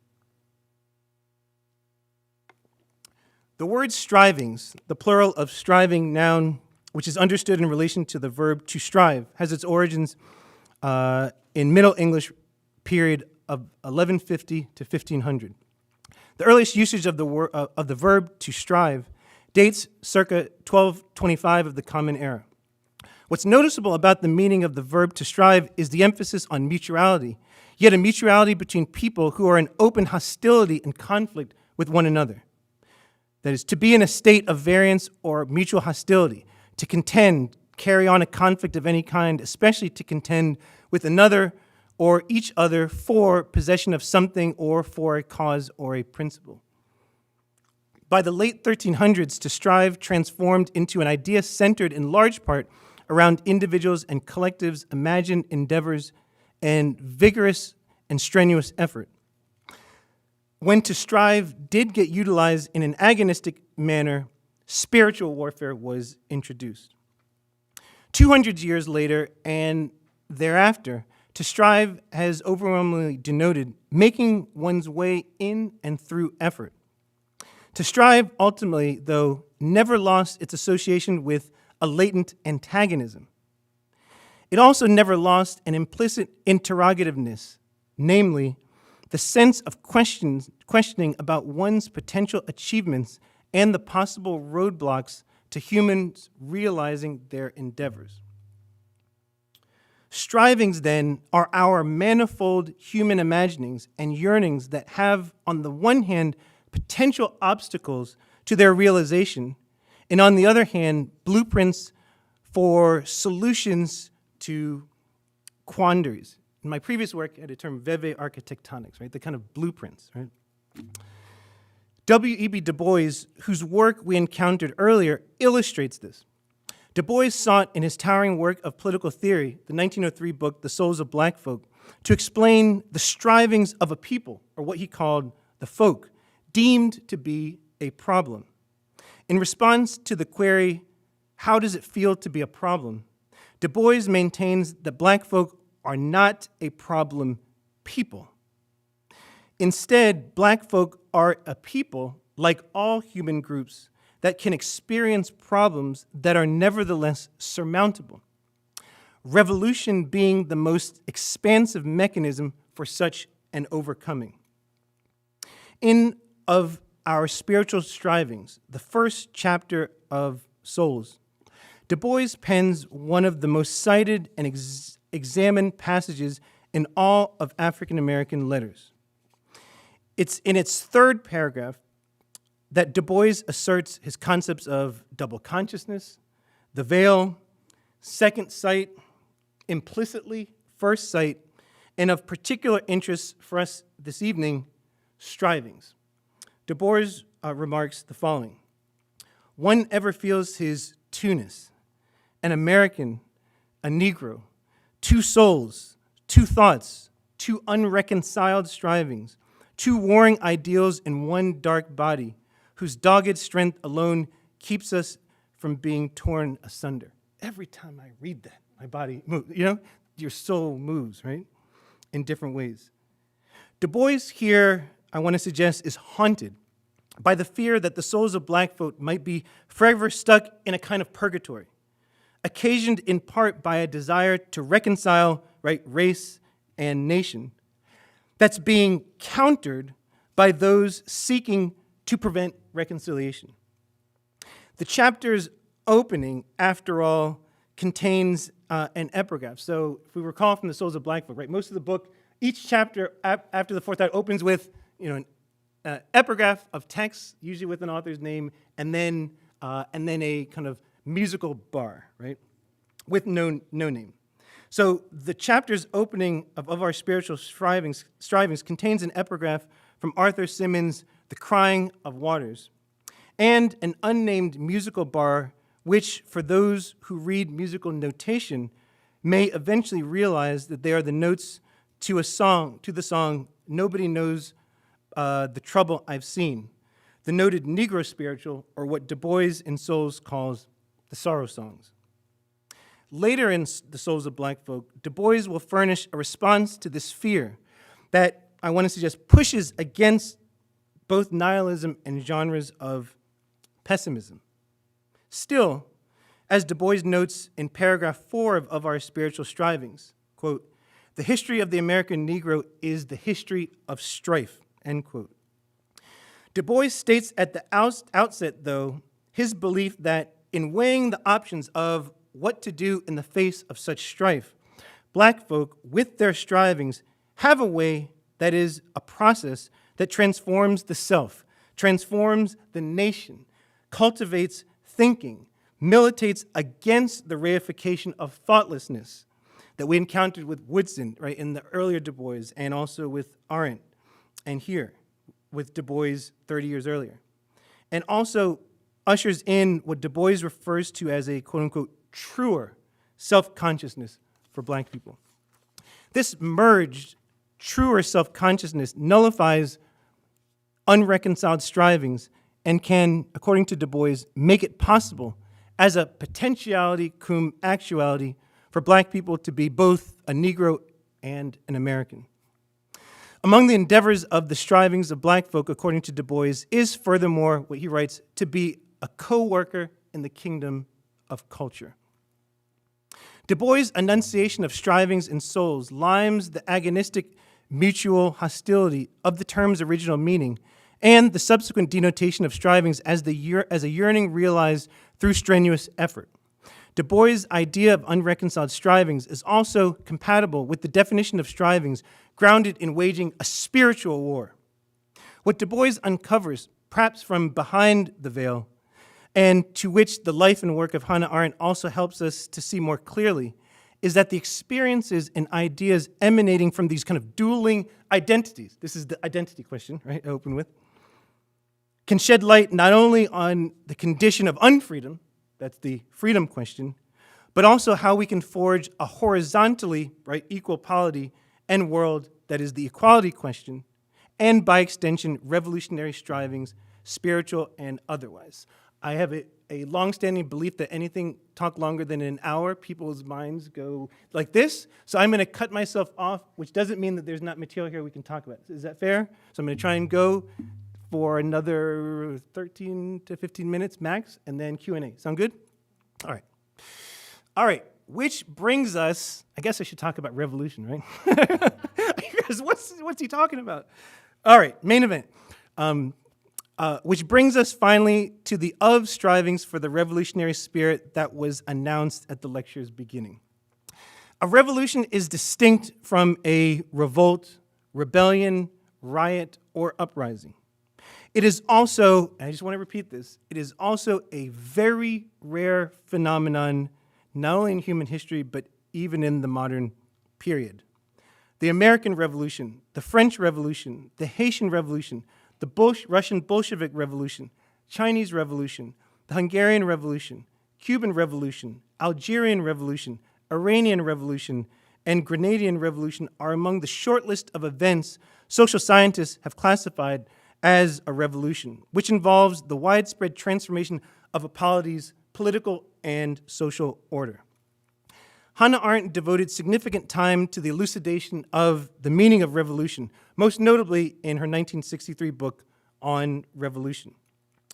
The word strivings, the plural of striving noun, which is understood in relation to the verb to strive, has its origins in Middle English period of 1150 to 1500. The earliest usage of the verb to strive dates circa 1225 of the Common Era. What's noticeable about the meaning of the verb to strive is the emphasis on mutuality, yet a mutuality between people who are in open hostility and conflict with one another. That is, to be in a state of variance or mutual hostility, to contend, carry on a conflict of any kind, especially to contend with another or each other for possession of something or for a cause or a principle. By the late 1300s, to strive transformed into an idea centered in large part around individuals' and collectives' imagined endeavors and vigorous and strenuous effort. When to strive did get utilized in an agonistic manner, spiritual warfare was introduced. 200 years later and thereafter, to strive has overwhelmingly denoted making one's way in and through effort. To strive ultimately, though, never lost its association with a latent antagonism. It also never lost an implicit interrogativeness, namely, the sense of questioning about one's potential achievements and the possible roadblocks to humans realizing their endeavors. Strivings, then, are our manifold human imaginings and yearnings that have, on the one hand, potential obstacles to their realization, and on the other hand, blueprints for solutions to quandaries. In my previous work, I had a term, veve architectonics, right? The kind of blueprints, right? W.E.B. Du Bois, whose work we encountered earlier, illustrates this. Du Bois sought in his towering work of political theory, the 1903 book, The Souls of Black Folk, to explain the strivings of a people, or what he called the folk, deemed to be a problem. In response to the query, how does it feel to be a problem? Du Bois maintains that black folk are not a problem people. Instead, black folk are a people, like all human groups, that can experience problems that are nevertheless surmountable. Revolution being the most expansive mechanism for such an overcoming. In Of Our Spiritual Strivings, the first chapter of Souls, Du Bois pens one of the most cited and examined passages in all of African American letters. It's in its third paragraph that Du Bois asserts his concepts of double consciousness, the veil, second sight, implicitly first sight, and of particular interest for us this evening, strivings. Du Bois remarks the following: one ever feels his two-ness, an American, a Negro, two souls, two thoughts, two unreconciled strivings, two warring ideals in one dark body, whose dogged strength alone keeps us from being torn asunder. Every time I read that, my body moves, your soul moves, right? In different ways. Du Bois here, I want to suggest, is haunted by the fear that the souls of black folk might be forever stuck in a kind of purgatory, occasioned in part by a desire to reconcile, right, race and nation, that's being countered by those seeking to prevent reconciliation. The chapter's opening, after all, contains an epigraph. So if we recall from the Souls of Black Folk, right, most of the book, each chapter after the fourth act opens with, an epigraph of text, usually with an author's name, and then a kind of musical bar, right, with no name. So the chapter's opening of our spiritual strivings contains an epigraph from Arthur Symons' The Crying of Waters, and an unnamed musical bar, which, for those who read musical notation, may eventually realize that they are the notes to the song Nobody Knows the Trouble I've Seen, the noted Negro spiritual, or what Du Bois in Souls calls the sorrow songs. Later in the Souls of Black Folk, Du Bois will furnish a response to this fear that, I want to suggest, pushes against both nihilism and genres of pessimism. Still, as Du Bois notes in paragraph 4 of our spiritual strivings, quote, "The history of the American Negro is the history of strife," end quote. Du Bois states at the outset, though, his belief that in weighing the options of what to do in the face of such strife, black folk, with their strivings, have a way that is a process that transforms the self, transforms the nation, cultivates thinking, militates against the reification of thoughtlessness that we encountered with Woodson, right, in the earlier Du Bois, and also with Arendt, and here with Du Bois 30 years earlier. And also ushers in what Du Bois refers to as a quote-unquote truer self-consciousness for black people. This merged, truer self-consciousness nullifies unreconciled strivings and can, according to Du Bois, make it possible as a potentiality cum actuality for black people to be both a Negro and an American. Among the endeavors of the strivings of black folk, according to Du Bois, is furthermore, what he writes, to be a co-worker in the kingdom of culture. Du Bois' enunciation of strivings and souls limes the agonistic mutual hostility of the term's original meaning and the subsequent denotation of strivings as a yearning realized through strenuous effort. Du Bois' idea of unreconciled strivings is also compatible with the definition of strivings grounded in waging a spiritual war. What Du Bois uncovers, perhaps from behind the veil, and to which the life and work of Hannah Arendt also helps us to see more clearly, is that the experiences and ideas emanating from these kind of dueling identities, this is the identity question, right, I open with, can shed light not only on the condition of unfreedom, that's the freedom question, but also how we can forge a horizontally, right, equal polity and world that is the equality question, and by extension, revolutionary strivings, spiritual and otherwise. I have a longstanding belief that anything talk longer than an hour, people's minds go like this. So I'm going to cut myself off, which doesn't mean that there's not material here we can talk about. Is that fair? So I'm going to try and go for another 13 to 15 minutes max, and then Q&A. Sound good? All right. All right. Which brings us, I guess I should talk about revolution, right? Because what's he talking about? All right, main event. Which brings us finally to the of strivings for the revolutionary spirit that was announced at the lecture's beginning. A revolution is distinct from a revolt, rebellion, riot, or uprising. It is also, and I just want to repeat this, it is also a very rare phenomenon, not only in human history, but even in the modern period. The American Revolution, the French Revolution, the Haitian Revolution, the Russian Bolshevik Revolution, Chinese Revolution, the Hungarian Revolution, Cuban Revolution, Algerian Revolution, Iranian Revolution, and Grenadian Revolution are among the short list of events social scientists have classified as a revolution, which involves the widespread transformation of a polity's political and social order. Hannah Arendt devoted significant time to the elucidation of the meaning of revolution, most notably in her 1963 book on revolution.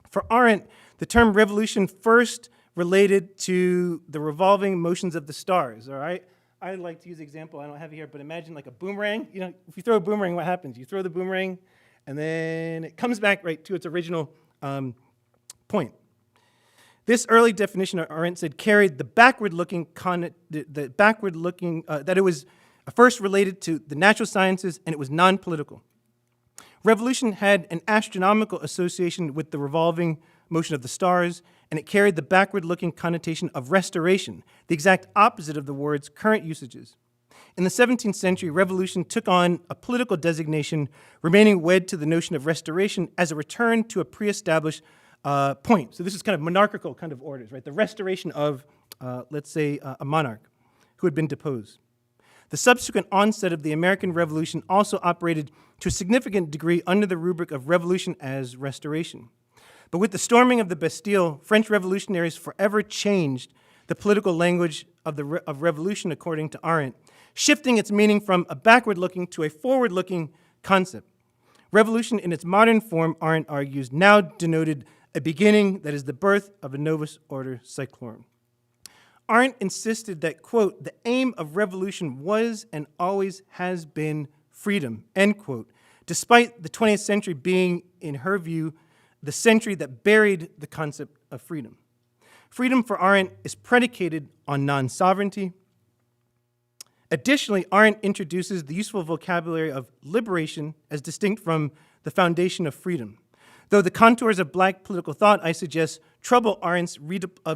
For Arendt, the term revolution first related to the revolving motions of the stars, all right? I like to use an example, I don't have it here, but imagine like a boomerang. You know, if you throw a boomerang, what happens? You throw the boomerang, and then it comes back right to its original point. This early definition, Arendt said, carried the backward-looking, that it was first related to the natural sciences and it was non-political. Revolution had an astronomical association with the revolving motion of the stars, and it carried the backward-looking connotation of restoration, the exact opposite of the word's current usages. In the 17th century, revolution took on a political designation, remaining wed to the notion of restoration as a return to a pre-established point. So this is kind of monarchical kind of orders, right? The restoration of, let's say, a monarch who had been deposed. The subsequent onset of the American Revolution also operated to a significant degree under the rubric of revolution as restoration. But with the storming of the Bastille, French revolutionaries forever changed the political language of revolution, according to Arendt, shifting its meaning from a backward-looking to a forward-looking concept. Revolution in its modern form, Arendt argues, now denoted a beginning that is the birth of a novus order cyclorum. Arendt insisted that, quote, the aim of revolution was and always has been freedom, end quote, despite the 20th century being, in her view, the century that buried the concept of freedom. Freedom for Arendt is predicated on non-sovereignty. Additionally, Arendt introduces the useful vocabulary of liberation as distinct from the foundation of freedom. Though the contours of Black political thought, I suggest, trouble Arendt's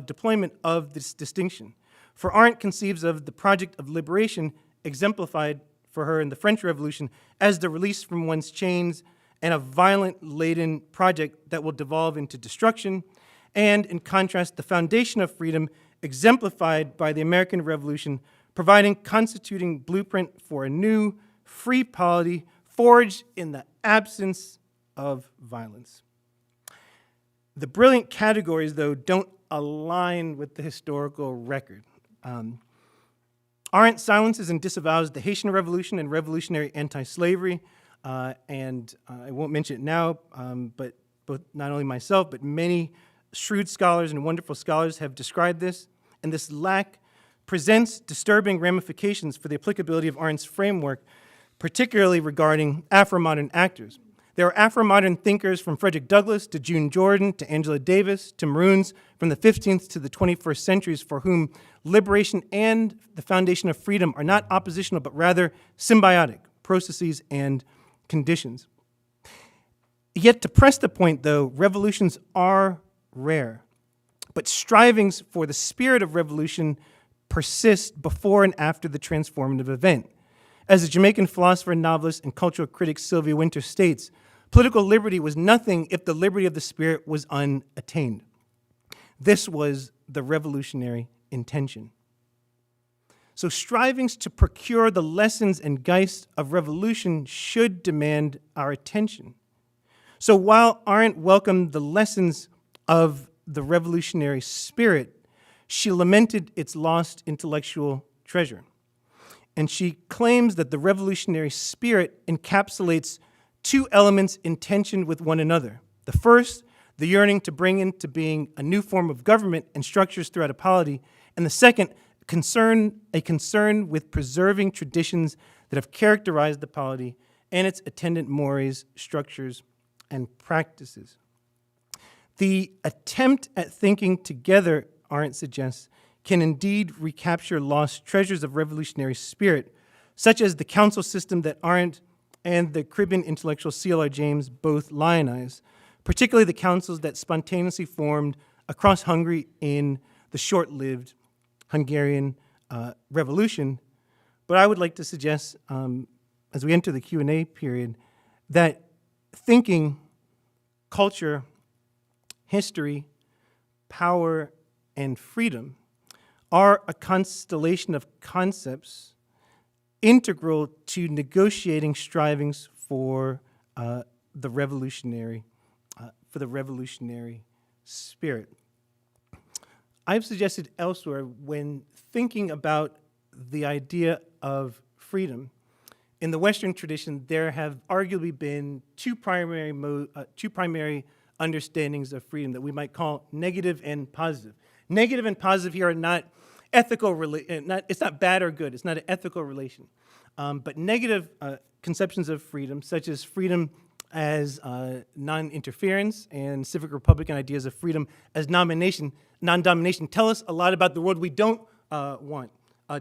deployment of this distinction. For Arendt conceives of the project of liberation, exemplified for her in the French Revolution, as the release from one's chains and a violent-laden project that will devolve into destruction, and in contrast, the foundation of freedom, exemplified by the American Revolution, providing constituting blueprint for a new, free polity forged in the absence of violence. The brilliant categories, though, don't align with the historical record. Arendt silences and disavows the Haitian Revolution and revolutionary anti-slavery, and I won't mention it now, but both not only myself, but many shrewd scholars and wonderful scholars have described this, and this lack presents disturbing ramifications for the applicability of Arendt's framework, particularly regarding Afro-modern actors. There are Afro-modern thinkers from Frederick Douglass to June Jordan to Angela Davis to Maroons from the 15th to the 21st centuries for whom liberation and the foundation of freedom are not oppositional but rather symbiotic processes and conditions. Yet to press the point, though, revolutions are rare, but strivings for the spirit of revolution persist before and after the transformative event. As the Jamaican philosopher, novelist, and cultural critic Sylvia Wynter states, political liberty was nothing if the liberty of the spirit was unattained. This was the revolutionary intention. So strivings to procure the lessons and geist of revolution should demand our attention. So while Arendt welcomed the lessons of the revolutionary spirit, she lamented its lost intellectual treasure. And she claims that the revolutionary spirit encapsulates two elements in tension with one another. The first, the yearning to bring into being a new form of government and structures throughout a polity, and the second, a concern with preserving traditions that have characterized the polity and its attendant mores, structures, and practices. The attempt at thinking together, Arendt suggests, can indeed recapture lost treasures of revolutionary spirit, such as the council system that Arendt and the Caribbean intellectual C.L.R. James both lionize, particularly the councils that spontaneously formed across Hungary in the short-lived Hungarian Revolution. But I would like to suggest, as we enter the Q&A period, that thinking, culture, history, power, and freedom are a constellation of concepts integral to negotiating strivings for the revolutionary spirit. I've suggested elsewhere, when thinking about the idea of freedom, in the Western tradition, there have arguably been two primary understandings of freedom that we might call negative and positive. Negative and positive here are not ethical, it's not bad or good, it's not an ethical relation. But negative conceptions of freedom, such as freedom as non-interference and civic republican ideas of freedom as non-domination, tell us a lot about the world we don't want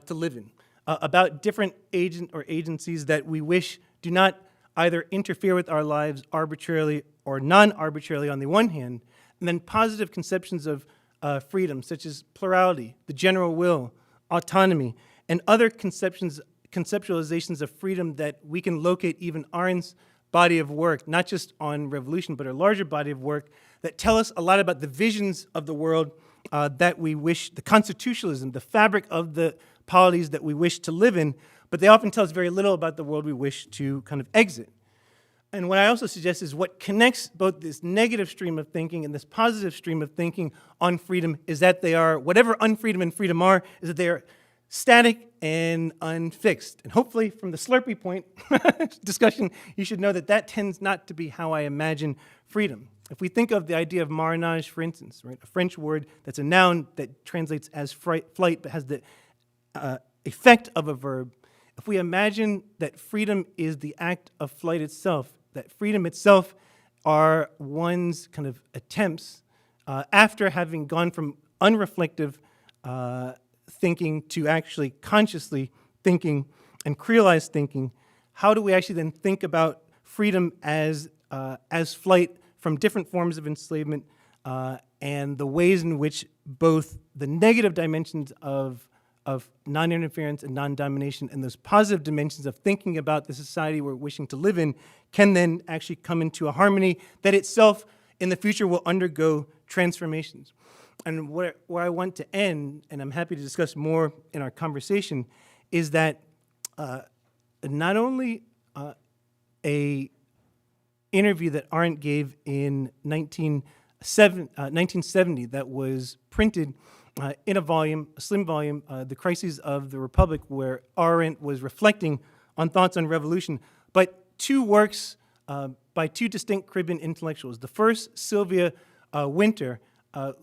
to live in, about different agent or agencies that we wish do not either interfere with our lives arbitrarily or non-arbitrarily on the one hand, and then positive conceptions of freedom, such as plurality, the general will, autonomy, and other conceptualizations of freedom that we can locate even Arendt's body of work, not just on revolution, but a larger body of work that tell us a lot about the visions of the world that we wish, the constitutionalism, the fabric of the polities that we wish to live in, but they often tell us very little about the world we wish to kind of exit. And what I also suggest is what connects both this negative stream of thinking and this positive stream of thinking on freedom is that they are, whatever unfreedom and freedom are, is that they are static and unfixed. And hopefully from the Slurpee point discussion, you should know that that tends not to be how I imagine freedom. If we think of the idea of marronage, for instance, right, a French word that's a noun that translates as flight but has the effect of a verb, if we imagine that freedom is the act of flight itself, that freedom itself are one's kind of attempts after having gone from unreflective thinking to actually consciously thinking and creolized thinking, how do we actually then think about freedom as flight from different forms of enslavement and the ways in which both the negative dimensions of non-interference and non-domination and those positive dimensions of thinking about the society we're wishing to live in can then actually come into a harmony that itself in the future will undergo transformations. And where I want to end, and I'm happy to discuss more in our conversation, is that not only a interview that Arendt gave in 1970 that was printed in a volume, a slim volume, The Crises of the Republic, where Arendt was reflecting on thoughts on revolution, but two works by two distinct Caribbean intellectuals. The first, Sylvia Wynter,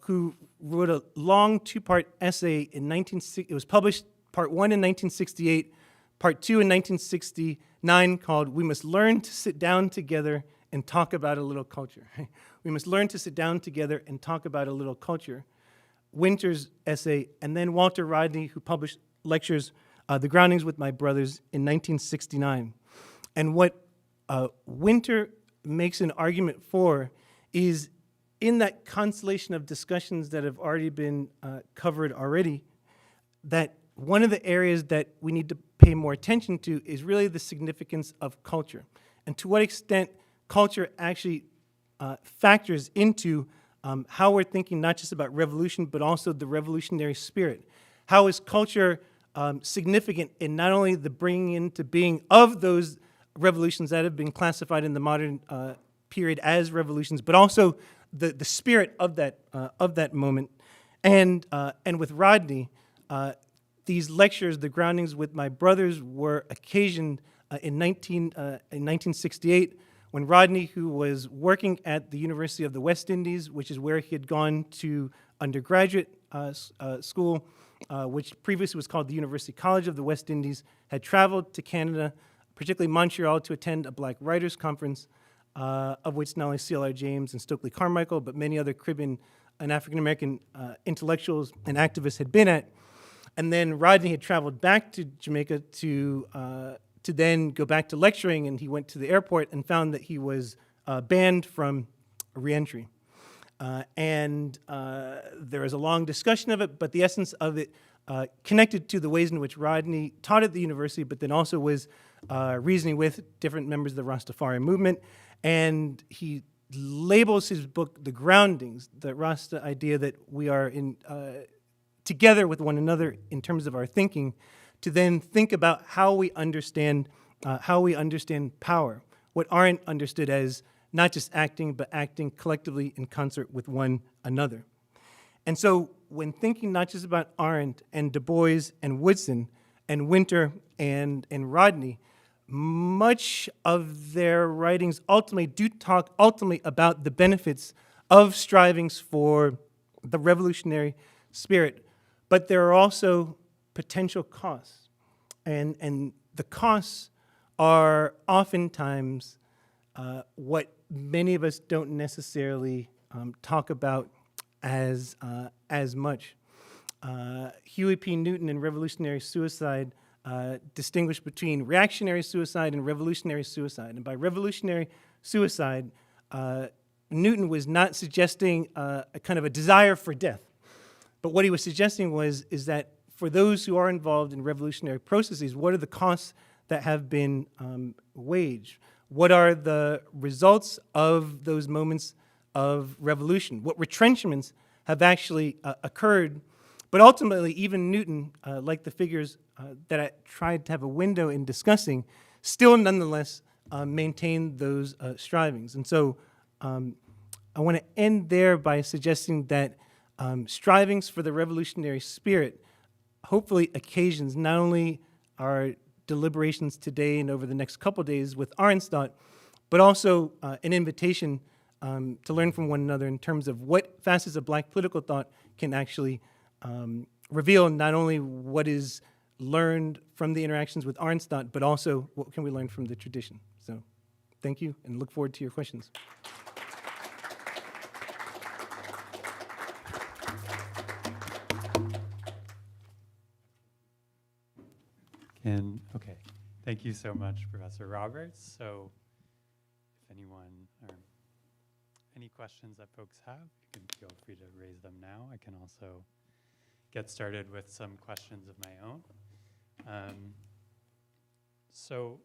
who wrote a long two-part essay in it was published part one in 1968, part two in 1969, called "We Must Learn to Sit Down Together and Talk About a Little Culture." We must learn to sit down together and talk about a little culture. Wynter's essay, and then Walter Rodney, who published lectures, The Groundings with My Brothers in 1969. And what Wynter makes an argument for is, in that constellation of discussions that have already been covered already, that one of the areas that we need to pay more attention to is really the significance of culture, and to what extent culture actually factors into how we're thinking not just about revolution, but also the revolutionary spirit. How is culture significant in not only the bringing into being of those revolutions that have been classified in the modern period as revolutions, but also the spirit of that moment. And with Rodney, these lectures, The Groundings with My Brothers, were occasioned in 1968 when Rodney, who was working at the University of the West Indies, which is where he had gone to undergraduate school, which previously was called the University College of the West Indies, had traveled to Canada, particularly Montreal, to attend a Black Writers' Conference, of which not only C.L.R. James and Stokely Carmichael, but many other Caribbean and African-American intellectuals and activists had been at. And then Rodney had traveled back to Jamaica to then go back to lecturing, and he went to the airport and found that he was banned from reentry. And there was a long discussion of it, but the essence of it connected to the ways in which Rodney taught at the university, but then also was reasoning with different members of the Rastafari movement. And he labels his book The Groundings, the Rasta idea that we are in together with one another in terms of our thinking, to then think about how we understand power, what Arendt understood as not just acting, but acting collectively in concert with one another. And so when thinking not just about Arendt and Du Bois and Woodson and Wynter and Rodney, much of their writings ultimately do talk about the benefits of strivings for the revolutionary spirit, but there are also potential costs. And the costs are oftentimes what many of us don't necessarily talk about as much. Huey P. Newton in Revolutionary Suicide distinguished between reactionary suicide and revolutionary suicide. And by revolutionary suicide, Newton was not suggesting a kind of a desire for death, but what he was suggesting is that for those who are involved in revolutionary processes, what are the costs that have been waged? What are the results of those moments of revolution? What retrenchments have actually occurred? But ultimately, even Newton, like the figures that I tried to have a window in discussing, still nonetheless maintain those strivings. And so I want to end there by suggesting that strivings for the revolutionary spirit hopefully occasions not only our deliberations today and over the next couple days with Arendt's thought, but also an invitation to learn from one another in terms of what facets of Black political thought can actually reveal not only what is learned from the interactions with Arendt's thought, but also what can we learn from the tradition. So thank you, and look forward to your questions. Okay, thank you so much, Professor Roberts. So if anyone, or any questions that folks have, you can feel free to raise them now. I can also get started with some questions of my own. So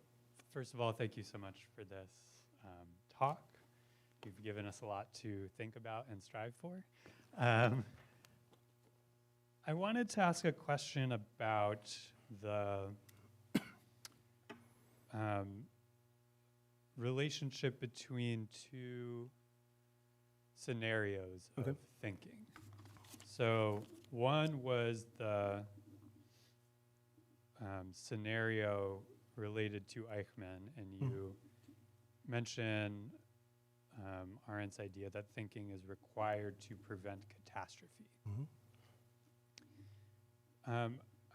first of all, thank you so much for this talk. You've given us a lot to think about and strive for. I wanted to ask a question about the relationship between two scenarios of thinking. So one was the scenario related to Eichmann, and you mention Arendt's idea that thinking is required to prevent catastrophe.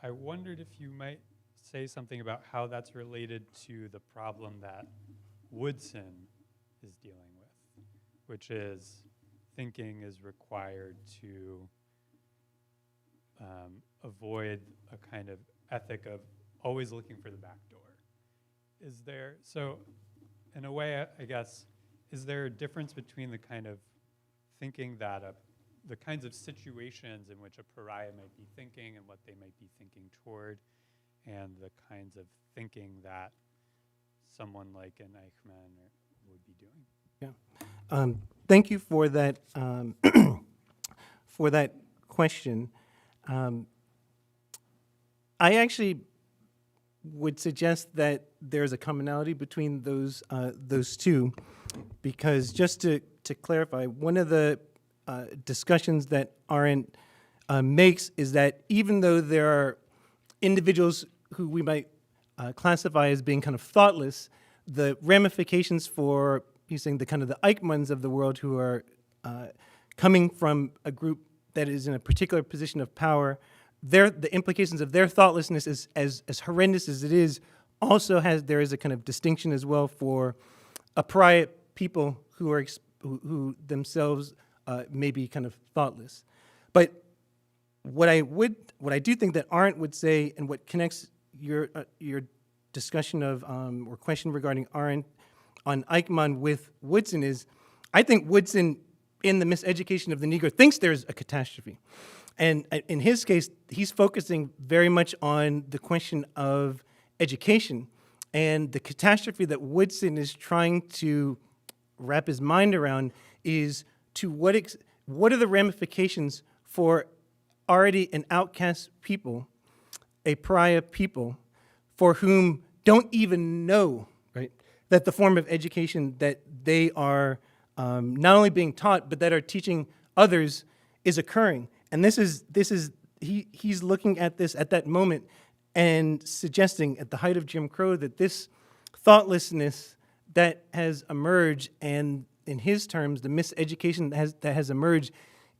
I wondered if you might say something about how that's related to the problem that Woodson is dealing with, which is thinking is required to avoid a kind of ethic of always looking for the back door. Is there, so in a way, I guess, is there a difference between the kind of thinking that the kinds of situations in which a pariah might be thinking and what they might be thinking toward, and the kinds of thinking that someone like an Eichmann would be doing? Yeah. Thank you for that for that question. I actually would suggest that there's a commonality between those two, because just to clarify, one of the discussions that Arendt makes is that even though there are individuals who we might classify as being kind of thoughtless, the ramifications for, he's saying, the kind of the Eichmanns of the world who are coming from a group that is in a particular position of power, the implications of their thoughtlessness is as horrendous as it is, also there is a kind of distinction as well for a pariah people who themselves may be kind of thoughtless. But what I do think that Arendt would say, and what connects your discussion of or question regarding Arendt on Eichmann with Woodson is, I think Woodson, in the miseducation of the Negro, thinks there's a catastrophe. And in his case, he's focusing very much on the question of education and the catastrophe that Woodson is trying to wrap his mind around is to what are the ramifications for already an outcast people, a pariah people, for whom don't even know, right, that the form of education that they are not only being taught, but that are teaching others is occurring. And he's looking at this at that moment and suggesting at the height of Jim Crow that this thoughtlessness that has emerged, and in his terms, the miseducation that has emerged,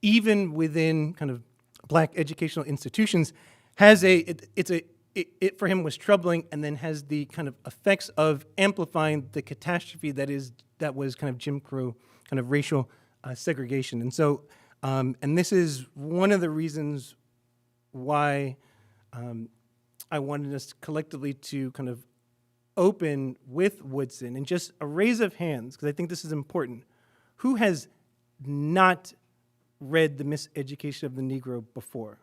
even within kind of Black educational institutions, has it for him was troubling, and then has the kind of effects of amplifying the catastrophe that was kind of Jim Crow, kind of racial segregation. And so, and this is one of the reasons why I wanted us collectively to kind of open with Woodson, and just a raise of hands, because I think this is important. Who has not read The Miseducation of the Negro before?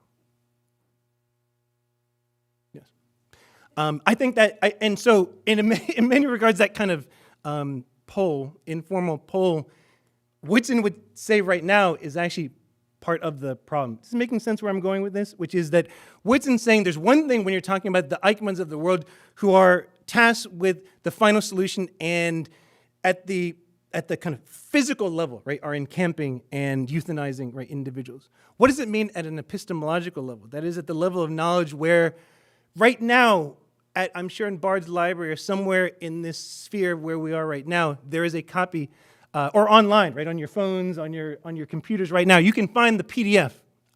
Yes. I think that, and so in many regards, that kind of informal poll, Woodson would say right now is actually part of the problem. This is making sense where I'm going with this, which is that Woodson's saying there's one thing when you're talking about the Eichmanns of the world who are tasked with the final solution, and at the kind of physical level, right, are encamping and euthanizing, right, individuals. What does it mean at an epistemological level? That is at the level of knowledge where right now, I'm sure in Bard's library or somewhere in this sphere where we are right now, there is a copy, or online, right, on your phones, on your computers right now. You can find the PDF,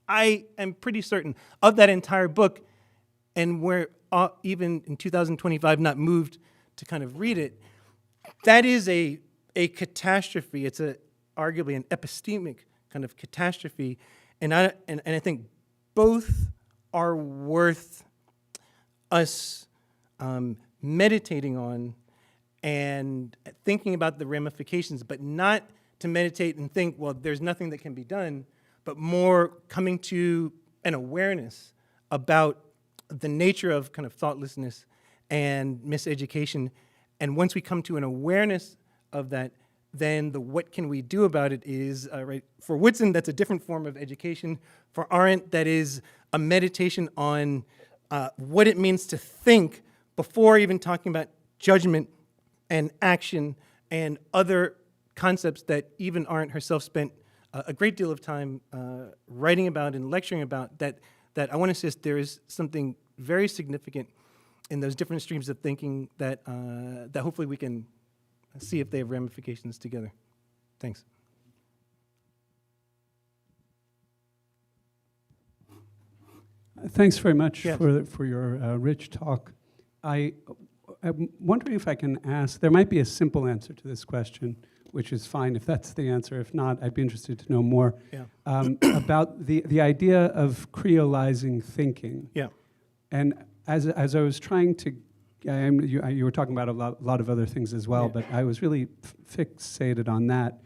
I am pretty certain, of that entire book, and we're even in 2025 not moved to kind of read it. That is a catastrophe. It's arguably an epistemic kind of catastrophe, and I think both are worth us meditating on and thinking about the ramifications, but not to meditate and think, well, there's nothing that can be done, but more coming to an awareness about the nature of kind of thoughtlessness and miseducation. And once we come to an awareness of that, then the what can we do about it is, right, for Woodson, that's a different form of education. For Arendt, that is a meditation on what it means to think before even talking about judgment and action and other concepts that even Arendt herself spent a great deal of time writing about and lecturing about, that I want to insist there is something very significant in those different streams of thinking that hopefully we can see if they have ramifications together. Thanks. Thanks very much Yes. for your rich talk. I'm wondering if I can ask, there might be a simple answer to this question, which is fine if that's the answer. If not, I'd be interested to know more about the idea of Creolizing thinking. Yeah. And as I was trying to, you were talking about a lot of other things as well, but I was really fixated on that.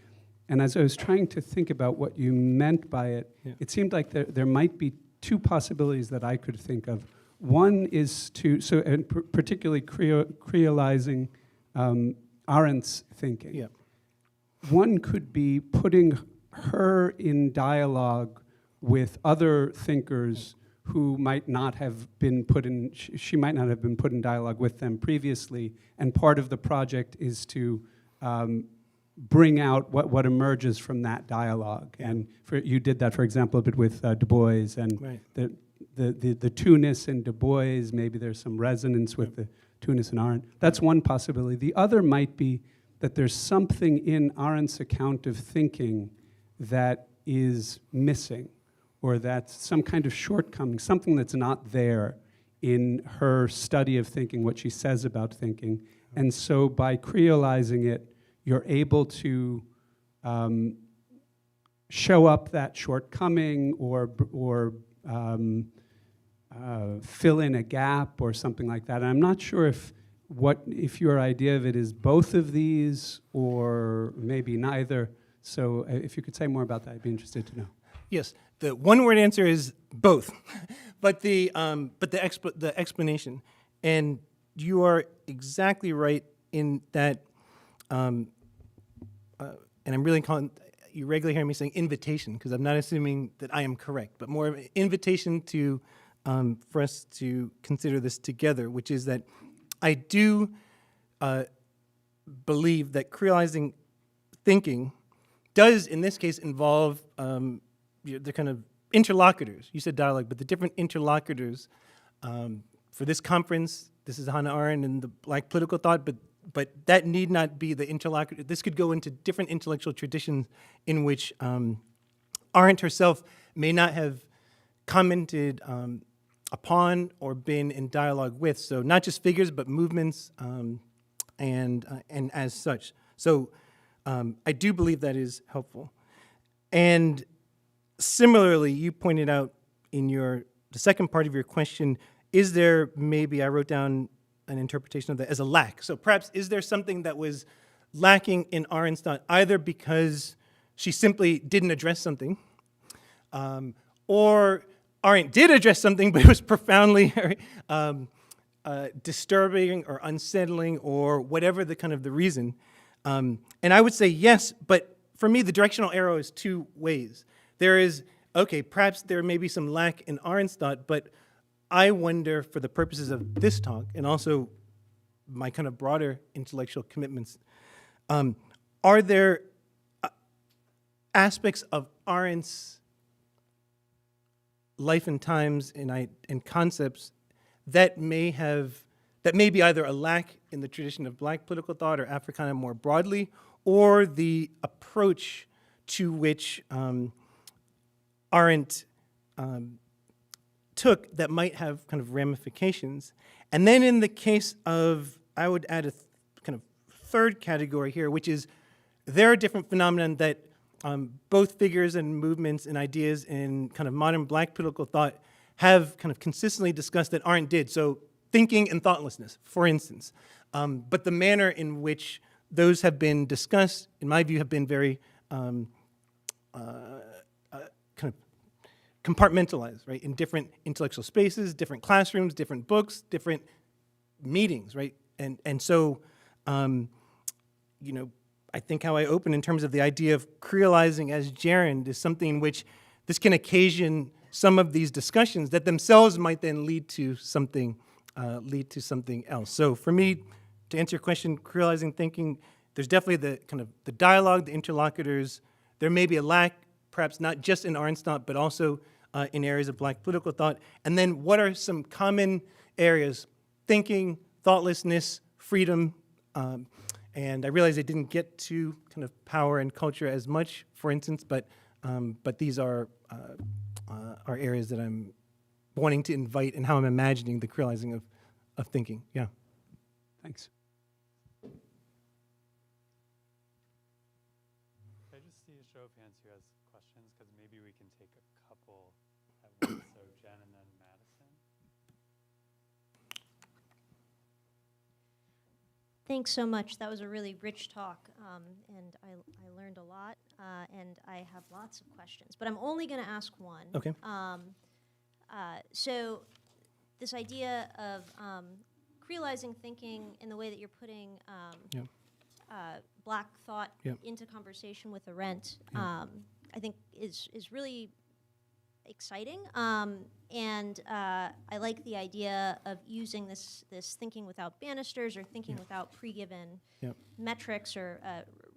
And as I was trying to think about what you meant by it, it seemed like there might be two possibilities that I could think of. One is and particularly Creolizing Arendt's thinking. Yeah. One could be putting her in dialogue with other thinkers who might not have been she might not have been put in dialogue with them previously, and part of the project is to bring out what emerges from that dialogue. And you did that, for example, a bit with Du Bois, and the two-ness in Du Bois, maybe there's some resonance with the two-ness in Arendt. That's one possibility. The other might be that there's something in Arendt's account of thinking that is missing, or that's some kind of shortcoming, something that's not there in her study of thinking, what she says about thinking. And so by Creolizing it, you're able to show up that shortcoming or fill in a gap or something like that. And I'm not sure if your idea of it is both of these or maybe neither. So if you could say more about that, I'd be interested to know. Yes, the one-word answer is both, but the explanation, and you are exactly right in that. And I'm really calling. You regularly hear me saying invitation because I'm not assuming that I am correct, but more of an invitation to for us to consider this together, which is that I do believe that creolizing thinking does, in this case, involve the kind of interlocutors. You said dialogue, but the different interlocutors for this conference. This is Hannah Arendt and the Black political thought, but that need not be the interlocutor. This could go into different intellectual traditions in which Arendt herself may not have commented upon or been in dialogue with. So not just figures, but movements and as such. So I do believe that is helpful. And similarly, you pointed out in the second part of your question, is there maybe, I wrote down an interpretation of that as a lack. So perhaps is there something that was lacking in Arendt's thought, either because she simply didn't address something, or Arendt did address something, but it was profoundly disturbing or unsettling or whatever the kind of the reason. And I would say yes, but for me, the directional arrow is two ways. There is, okay, perhaps there may be some lack in Arendt's thought, but I wonder, for the purposes of this talk and also my kind of broader intellectual commitments, are there aspects of Arendt's life and times and concepts that may be either a lack in the tradition of Black political thought or Africana more broadly, or the approach to which Arendt took that might have kind of ramifications. And then in the case of, I would add a kind of third category here, which is there are different phenomena that both figures and movements and ideas in kind of modern Black political thought have kind of consistently discussed that Arendt did. So thinking and thoughtlessness, for instance. But the manner in which those have been discussed, in my view, have been very kind of compartmentalized, right, in different intellectual spaces, different classrooms, different books, different meetings, right? And so, you know, I think how I open in terms of the idea of creolizing as gerund is something in which this can occasion some of these discussions that themselves might then lead to something else. So for me, to answer your question, creolizing thinking, there's definitely the kind of the dialogue, the interlocutors. There may be a lack, perhaps not just in Arendt's thought, but also in areas of Black political thought. And then what are some common areas? Thinking, thoughtlessness, freedom, and I realize I didn't get to kind of power and culture as much, for instance, but these are areas that I'm wanting to invite and how I'm imagining the creolizing of thinking. Yeah. Thanks. Can I just see a show of hands who has questions? Because maybe we can take a couple at once. So Jen and then Madison. Thanks so much. That was a really rich talk, and I learned a lot, and I have lots of questions. But I'm only going to ask one. Okay. So this idea of creolizing thinking in the way that you're putting Black thought into conversation with Arendt, I think is really exciting. And I like the idea of using this thinking without banisters or thinking without pre-given metrics or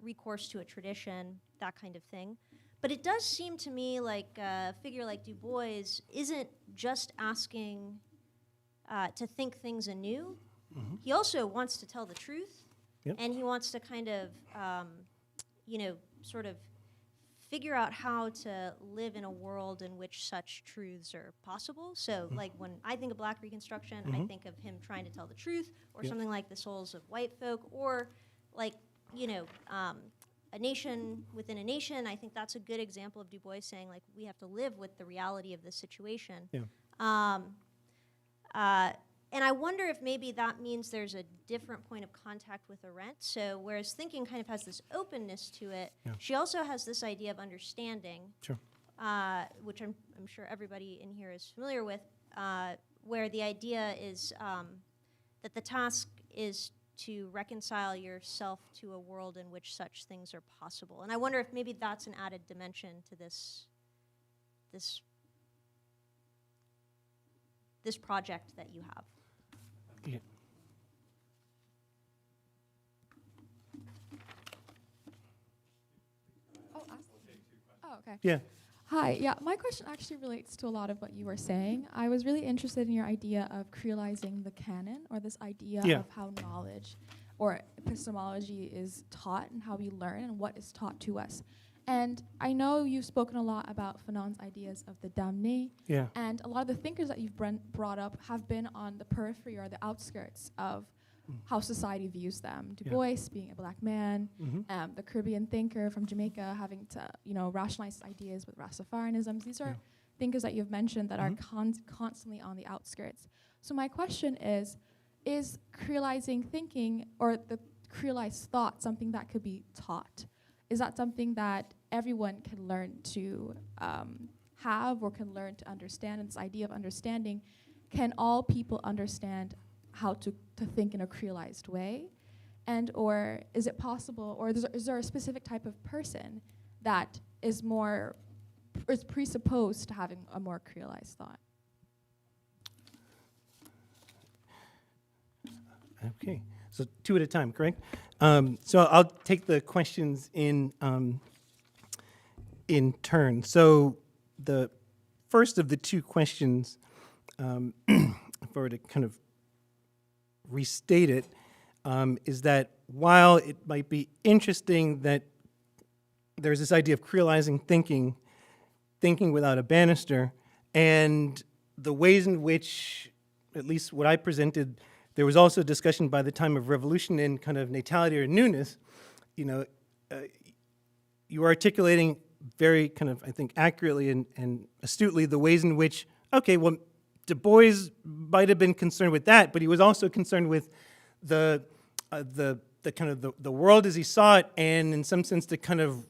recourse to a tradition, that kind of thing. But it does seem to me like a figure like Du Bois isn't just asking to think things anew. Mm-hmm. He also wants to tell the truth, and he wants to kind of, sort of figure out how to live in a world in which such truths are possible. So, like, when I think of Black reconstruction, I think of him trying to tell the truth, or something like the souls of white folk, or like, a nation within a nation. I think that's a good example of Du Bois saying, like, we have to live with the reality of this situation. And I wonder if maybe that means there's a different point of contact with Arendt. So whereas thinking kind of has this openness to it, she also has this idea of understanding, which I'm sure everybody in here is familiar with, where the idea is that the task is to reconcile yourself to a world in which such things are possible. And I wonder if maybe that's an added dimension to this project that you have. okay. Yeah. Hi, yeah, my question actually relates to a lot of what you were saying. I was really interested in your idea of creolizing the canon, or this idea Yeah. of how knowledge or epistemology is taught and how we learn and what is taught to us. And I know you've spoken a lot about Fanon's ideas of the damné, Yeah. and a lot of the thinkers that you've brought up have been on the periphery or the outskirts of how society views them. Du Yeah. Bois being a black man, Mhm. the Caribbean thinker from Jamaica having to, rationalize ideas with Rastafarianism. These are thinkers that you've mentioned that are constantly on the outskirts. So my question is creolizing thinking or the creolized thought something that could be taught? Is that something that everyone can learn to have or can learn to understand? And this idea of understanding, can all people understand how to think in a creolized way? And or is it possible, or is there a specific type of person that is presupposed to having a more creolized thought? Okay, so two at a time, correct? So I'll take the questions in turn. So the first of the two questions, if I were to kind of restate it, is that while it might be interesting that there's this idea of creolizing thinking without a banister, and the ways in which, at least what I presented, there was also discussion by the time of revolution in kind of natality or newness. You were articulating very kind of, I think, accurately and astutely the ways in which, okay, well, Du Bois might have been concerned with that, but he was also concerned with the kind of the world as he saw it, and in some sense the kind of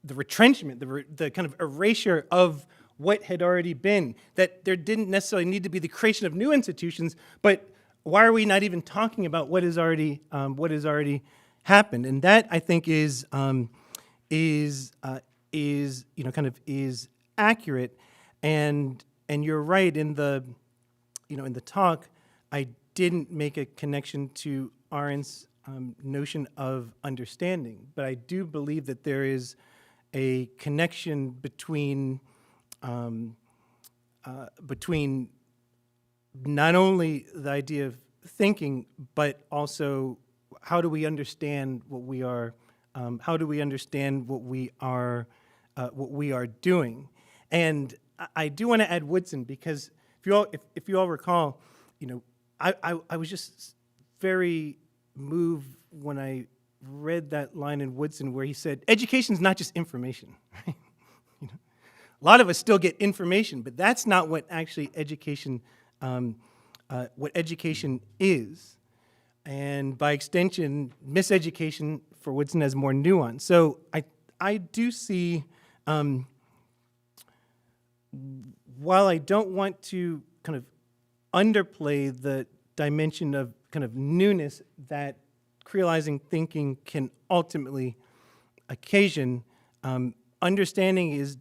the retrenchment, the kind of erasure of what had already been. That there didn't necessarily need to be the creation of new institutions, but why are we not even talking about what has already happened? And that, I think, is accurate. And you're right, in the talk, I didn't make a connection to Arendt's notion of understanding, but I do believe that there is a connection between not only the idea of thinking, but also how do we understand what we are, how do we understand what we are doing. And I do want to add Woodson, because if you all recall, I was just very moved when I read that line in Woodson where he said, education is not just information. Right? A lot of us still get information, but that's not what actually education is. And by extension, miseducation for Woodson has more nuance. So I do see, while I don't want to kind of underplay the dimension of kind of newness that creolizing thinking can ultimately occasion, understanding is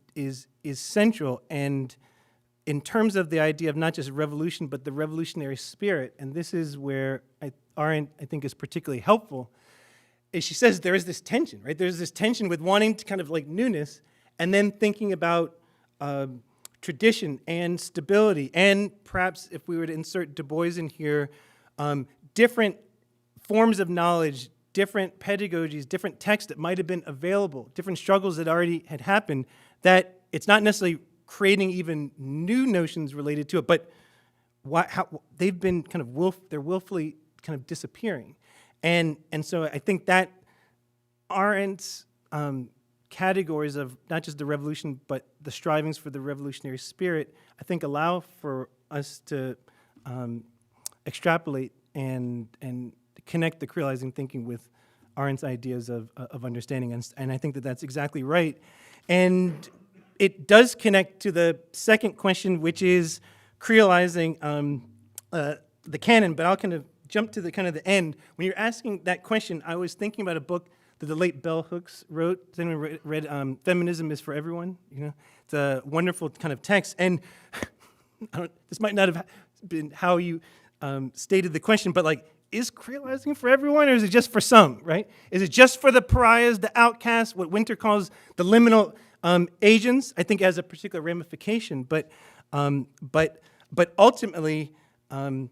central. And in terms of the idea of not just revolution, but the revolutionary spirit, and this is where Arendt, I think, is particularly helpful, is she says there is this tension, right? There's this tension with wanting to kind of like newness, and then thinking about tradition and stability, and perhaps if we were to insert Du Bois in here, different forms of knowledge, different pedagogies, different texts that might have been available, different struggles that already had happened, that it's not necessarily creating even new notions related to it, but how they've been kind of they're willfully kind of disappearing. And so I think that Arendt's categories of not just the revolution, but the strivings for the revolutionary spirit, I think allow for us to extrapolate and connect the creolizing thinking with Arendt's ideas of understanding, and I think that that's exactly right. And it does connect to the second question, which is creolizing the canon, but I'll kind of jump to the end. When you're asking that question, I was thinking about a book that the late Bell Hooks wrote. Has anyone read Feminism is for Everyone? It's a wonderful kind of text, and this might not have been how you stated the question, but like, is creolizing for everyone, or is it just for some, right? Is it just for the pariahs, the outcasts, what Wynter calls the liminal Asians, I think, has a particular ramification, but ultimately, Marilyn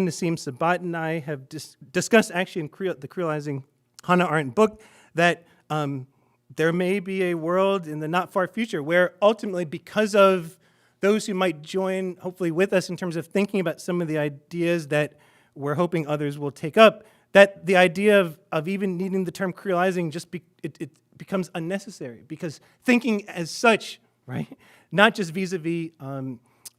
Nassim Sabat and I have discussed actually in the Creolizing Hannah Arendt book that there may be a world in the not far future where ultimately, because of those who might join, hopefully with us in terms of thinking about some of the ideas that we're hoping others will take up, that the idea of even needing the term creolizing it becomes unnecessary, because thinking as such, right, not just vis-a-vis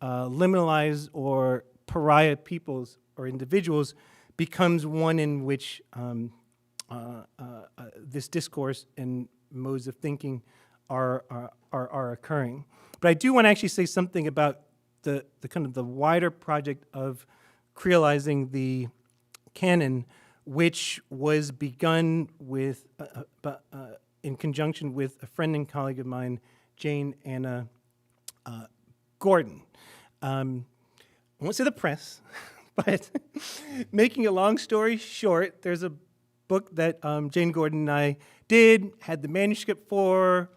liminalized or pariah peoples or individuals, becomes one in which this discourse and modes of thinking are occurring. But I do want to actually say something about the kind of the wider project of creolizing the canon, which was begun with in conjunction with a friend and colleague of mine, Jane Anna Gordon. I won't say the press, but making a long story short, there's a book that Jane Gordon and I had the manuscript for,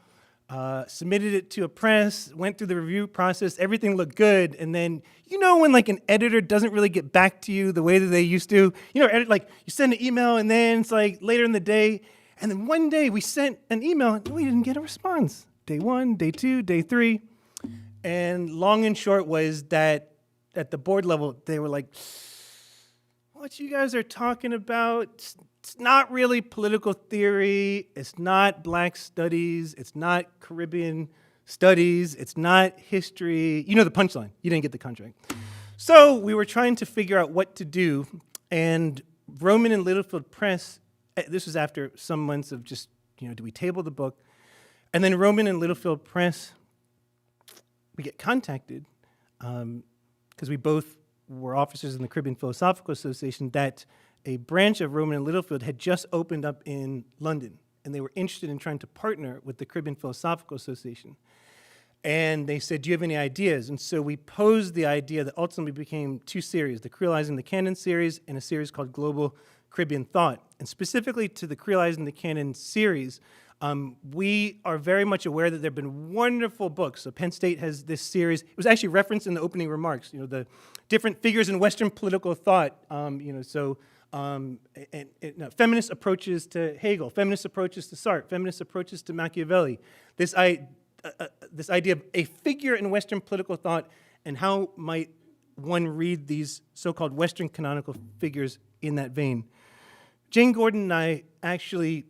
submitted it to a press, went through the review process, everything looked good, and then, when like an editor doesn't really get back to you the way that they used to, like you send an email and then it's like later in the day, and then one day we sent an email and we didn't get a response. Day 1, day 2, day 3, and long and short was that at the board level, they were like, what you guys are talking about, it's not really political theory, it's not Black studies, it's not Caribbean studies, it's not history. You know the punchline, you didn't get the contract. So we were trying to figure out what to do, and Rowman and Littlefield Press, this was after some months of just, do we table the book? And then Rowman and Littlefield Press, we get contacted, because we both were officers in the Caribbean Philosophical Association, that a branch of Rowman and Littlefield had just opened up in London, and they were interested in trying to partner with the Caribbean Philosophical Association. And they said, do you have any ideas? And so we posed the idea that ultimately became 2 series, the Creolizing the Canon series and a series called Global Caribbean Thought. And specifically to the Creolizing the Canon series, we are very much aware that there have been wonderful books. So Penn State has this series. It was actually referenced in the opening remarks, the different figures in Western political thought, feminist approaches to Hegel, feminist approaches to Sartre, feminist approaches to Machiavelli. This idea of a figure in Western political thought and how might one read these so-called Western canonical figures in that vein. Jane Gordon and I actually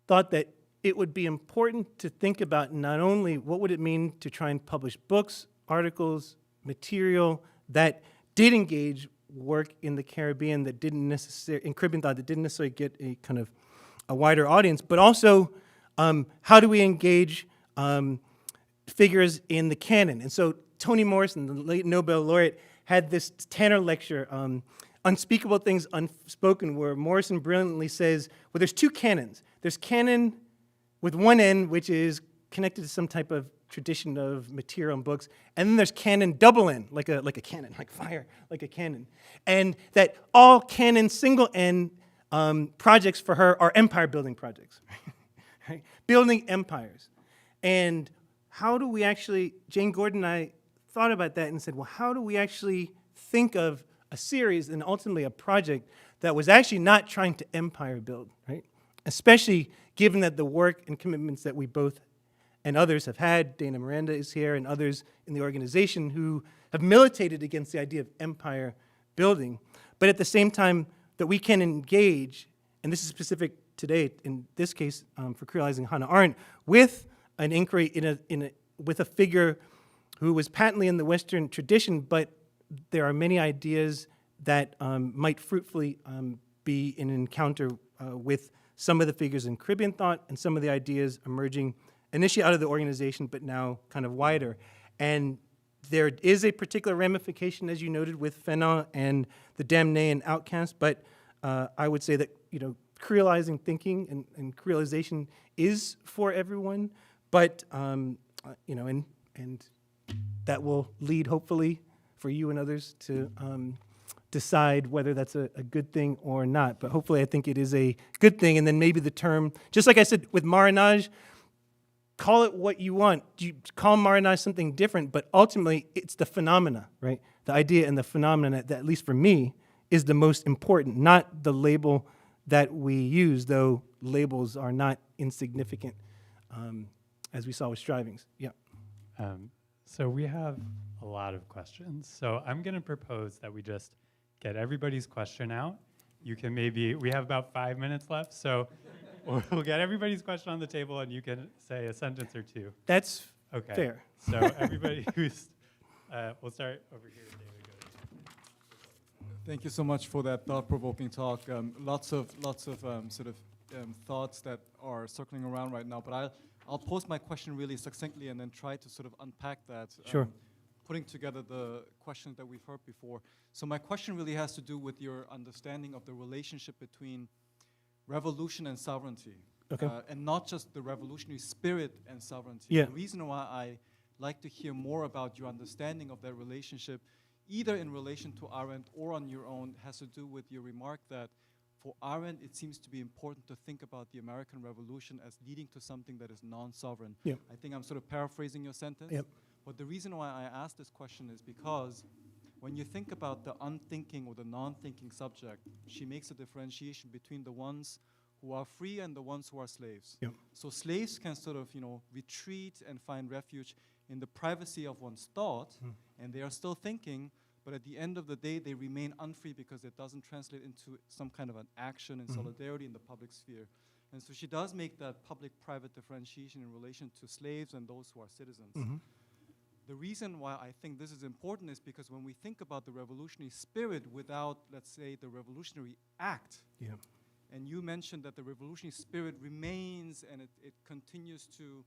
thought that it would be important to think about not only what would it mean to try and publish books, articles, material that did engage work in the Caribbean that didn't necessarily, in Caribbean thought, that didn't necessarily get a kind of a wider audience, but also how do we engage figures in the canon? And so Toni Morrison, the late Nobel laureate, had this Tanner lecture, Unspeakable Things Unspoken, where Morrison brilliantly says, well, there's 2 canons. There's canon with one end, which is connected to some type of tradition of material and books, and then there's canon double end, like a cannon, like fire, like a cannon. And that all canon single end projects for her are empire building projects, right? Building empires. And how do we actually, Jane Gordon and I thought about that and said, well, how do we actually think of a series and ultimately a project that was actually not trying to empire build, right? Especially given that the work and commitments that we both and others have had, Dana Miranda is here, and others in the organization who have militated against the idea of empire building, but at the same time that we can engage, and this is specific today, in this case for Creolizing Hannah Arendt, with an inquiry with a figure who was patently in the Western tradition, but there are many ideas that might fruitfully be in an encounter with some of the figures in Caribbean thought and some of the ideas emerging initially out of the organization, but now kind of wider. And there is a particular ramification, as you noted, with Fanon and the damné and outcast, but I would say that, Creolizing thinking and Creolization is for everyone, but, and that will lead, hopefully, for you and others to decide whether that's a good thing or not. But hopefully I think it is a good thing. And then maybe the term, just like I said with marronage, call it what you want. You call marronage something different, but ultimately it's the phenomena, right? The idea and the phenomena that, at least for me, is the most important, not the label that we use, though labels are not insignificant, as we saw with Strivings. Yeah. So we have a lot of questions. So I'm going to propose that we just get everybody's question out. You can we have about 5 minutes left, so we'll get everybody's question on the table and you can say a sentence or two. That's Okay. fair. So everybody who's, we'll start over here. David, go. Thank you so much for that thought-provoking talk. Lots of thoughts that are circling around right now, but I'll pose my question really succinctly and then try to sort of unpack that. Sure. Putting together the questions that we've heard before. So my question really has to do with your understanding of the relationship between revolution and sovereignty. Okay. And not just the revolutionary spirit and sovereignty. Yeah. The reason why I like to hear more about your understanding of that relationship, either in relation to Arendt or on your own, has to do with your remark that for Arendt, it seems to be important to think about the American Revolution as leading to something that is non-sovereign. Yep. I think I'm sort of paraphrasing your sentence. Yep. But the reason why I ask this question is because when you think about the unthinking or the non-thinking subject, she makes a differentiation between the ones who are free and the ones who are slaves. Yep. So slaves can sort of, retreat and find refuge in the privacy of one's thought, and they are still thinking, but at the end of the day, they remain unfree because it doesn't translate into some kind of an action and solidarity in the public sphere. And so she does make that public-private differentiation in relation to slaves and those who are citizens. The reason why I think this is important is because when we think about the revolutionary spirit without, let's say, the revolutionary act, Yeah. and you mentioned that the revolutionary spirit remains and it continues to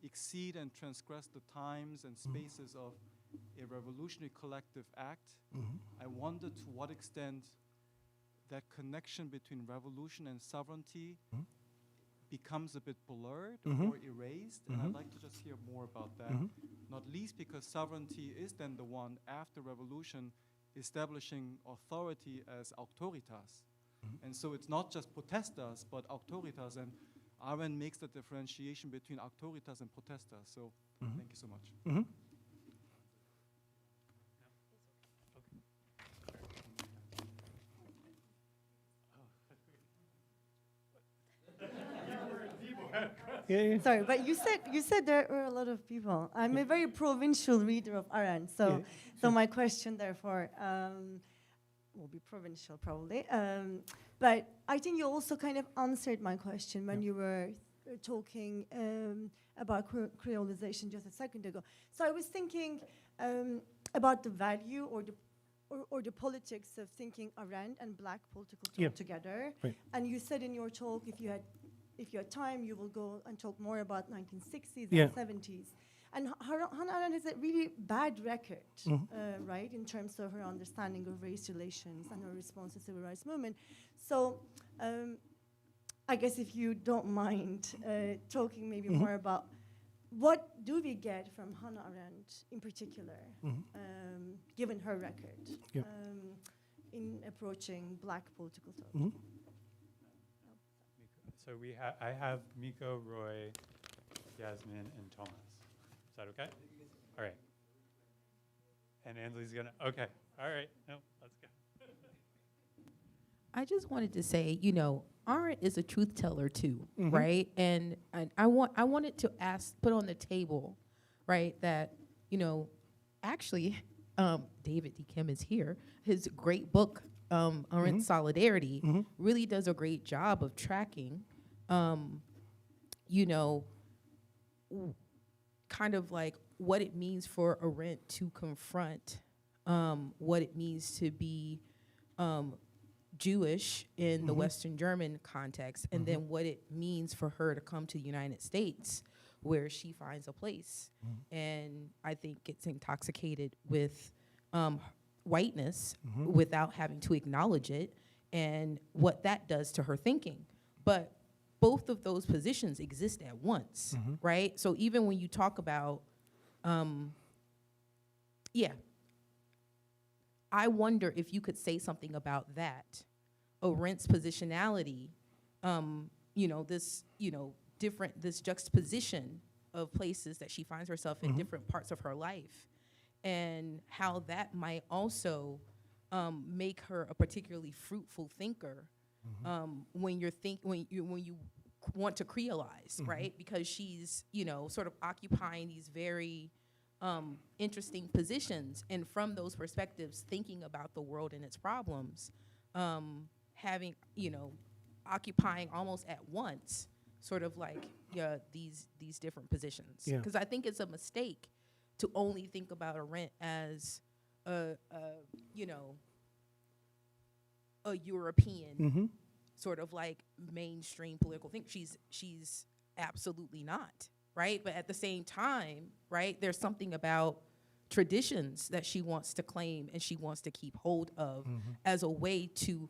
exceed and transgress the times and spaces of a revolutionary collective act, I wonder to what extent that connection between revolution and sovereignty becomes a bit blurred or erased, and I'd like to just hear more about that, not least because sovereignty is then the one, after revolution, establishing authority as auctoritas. And so it's not just potestas, but auctoritas, and Arendt makes the differentiation between auctoritas and potestas, so thank you so much. Yeah. Sorry, but you said there were a lot of people. I'm a very provincial reader of Arendt, so my question therefore will be provincial probably. But I think you also kind of answered my question when you were talking about creolization just a second ago. So I was thinking about the value or the politics of thinking Arendt and Black political thought together. Right. And you said in your talk, if you had time, you will go and talk more about 1960s Yeah. and 70s. And Hannah Arendt has a really bad record, right, in terms of her understanding of race relations and her response to the civil rights movement. So I guess if you don't mind talking maybe more about what do we get from Hannah Arendt in particular, given her record, in approaching Black political thought. So I have Miko, Roy, Yasmin, and Thomas. Is that okay? All right. And Ansley's gonna, okay. All right, no, let's go. I just wanted to say, Arendt is a truth teller too, right? And I wanted to put on the table, right, that, actually, David D. Kim is here. His great book, Arendt Solidarity, really does a great job of tracking, kind of like what it means for Arendt to confront what it means to be Jewish in the Western German context, and then what it means for her to come to the United States, where she finds a place. And I think gets intoxicated with whiteness without having to acknowledge it, and what that does to her thinking. But both of those positions exist at once, right? So even when you talk about, I wonder if you could say something about that, Arendt's positionality, this juxtaposition of places that she finds herself in different parts of her life, and how that might also make her a particularly fruitful thinker when you want to creolize, right? Because she's, sort of occupying these very interesting positions, and from those perspectives, thinking about the world and its problems, having, occupying almost at once, sort of like these different positions. Because I think it's a mistake to only think about Arendt as a European sort of like mainstream political thing. She's absolutely not, right? But at the same time, right, there's something about traditions that she wants to claim and she wants to keep hold of as a way to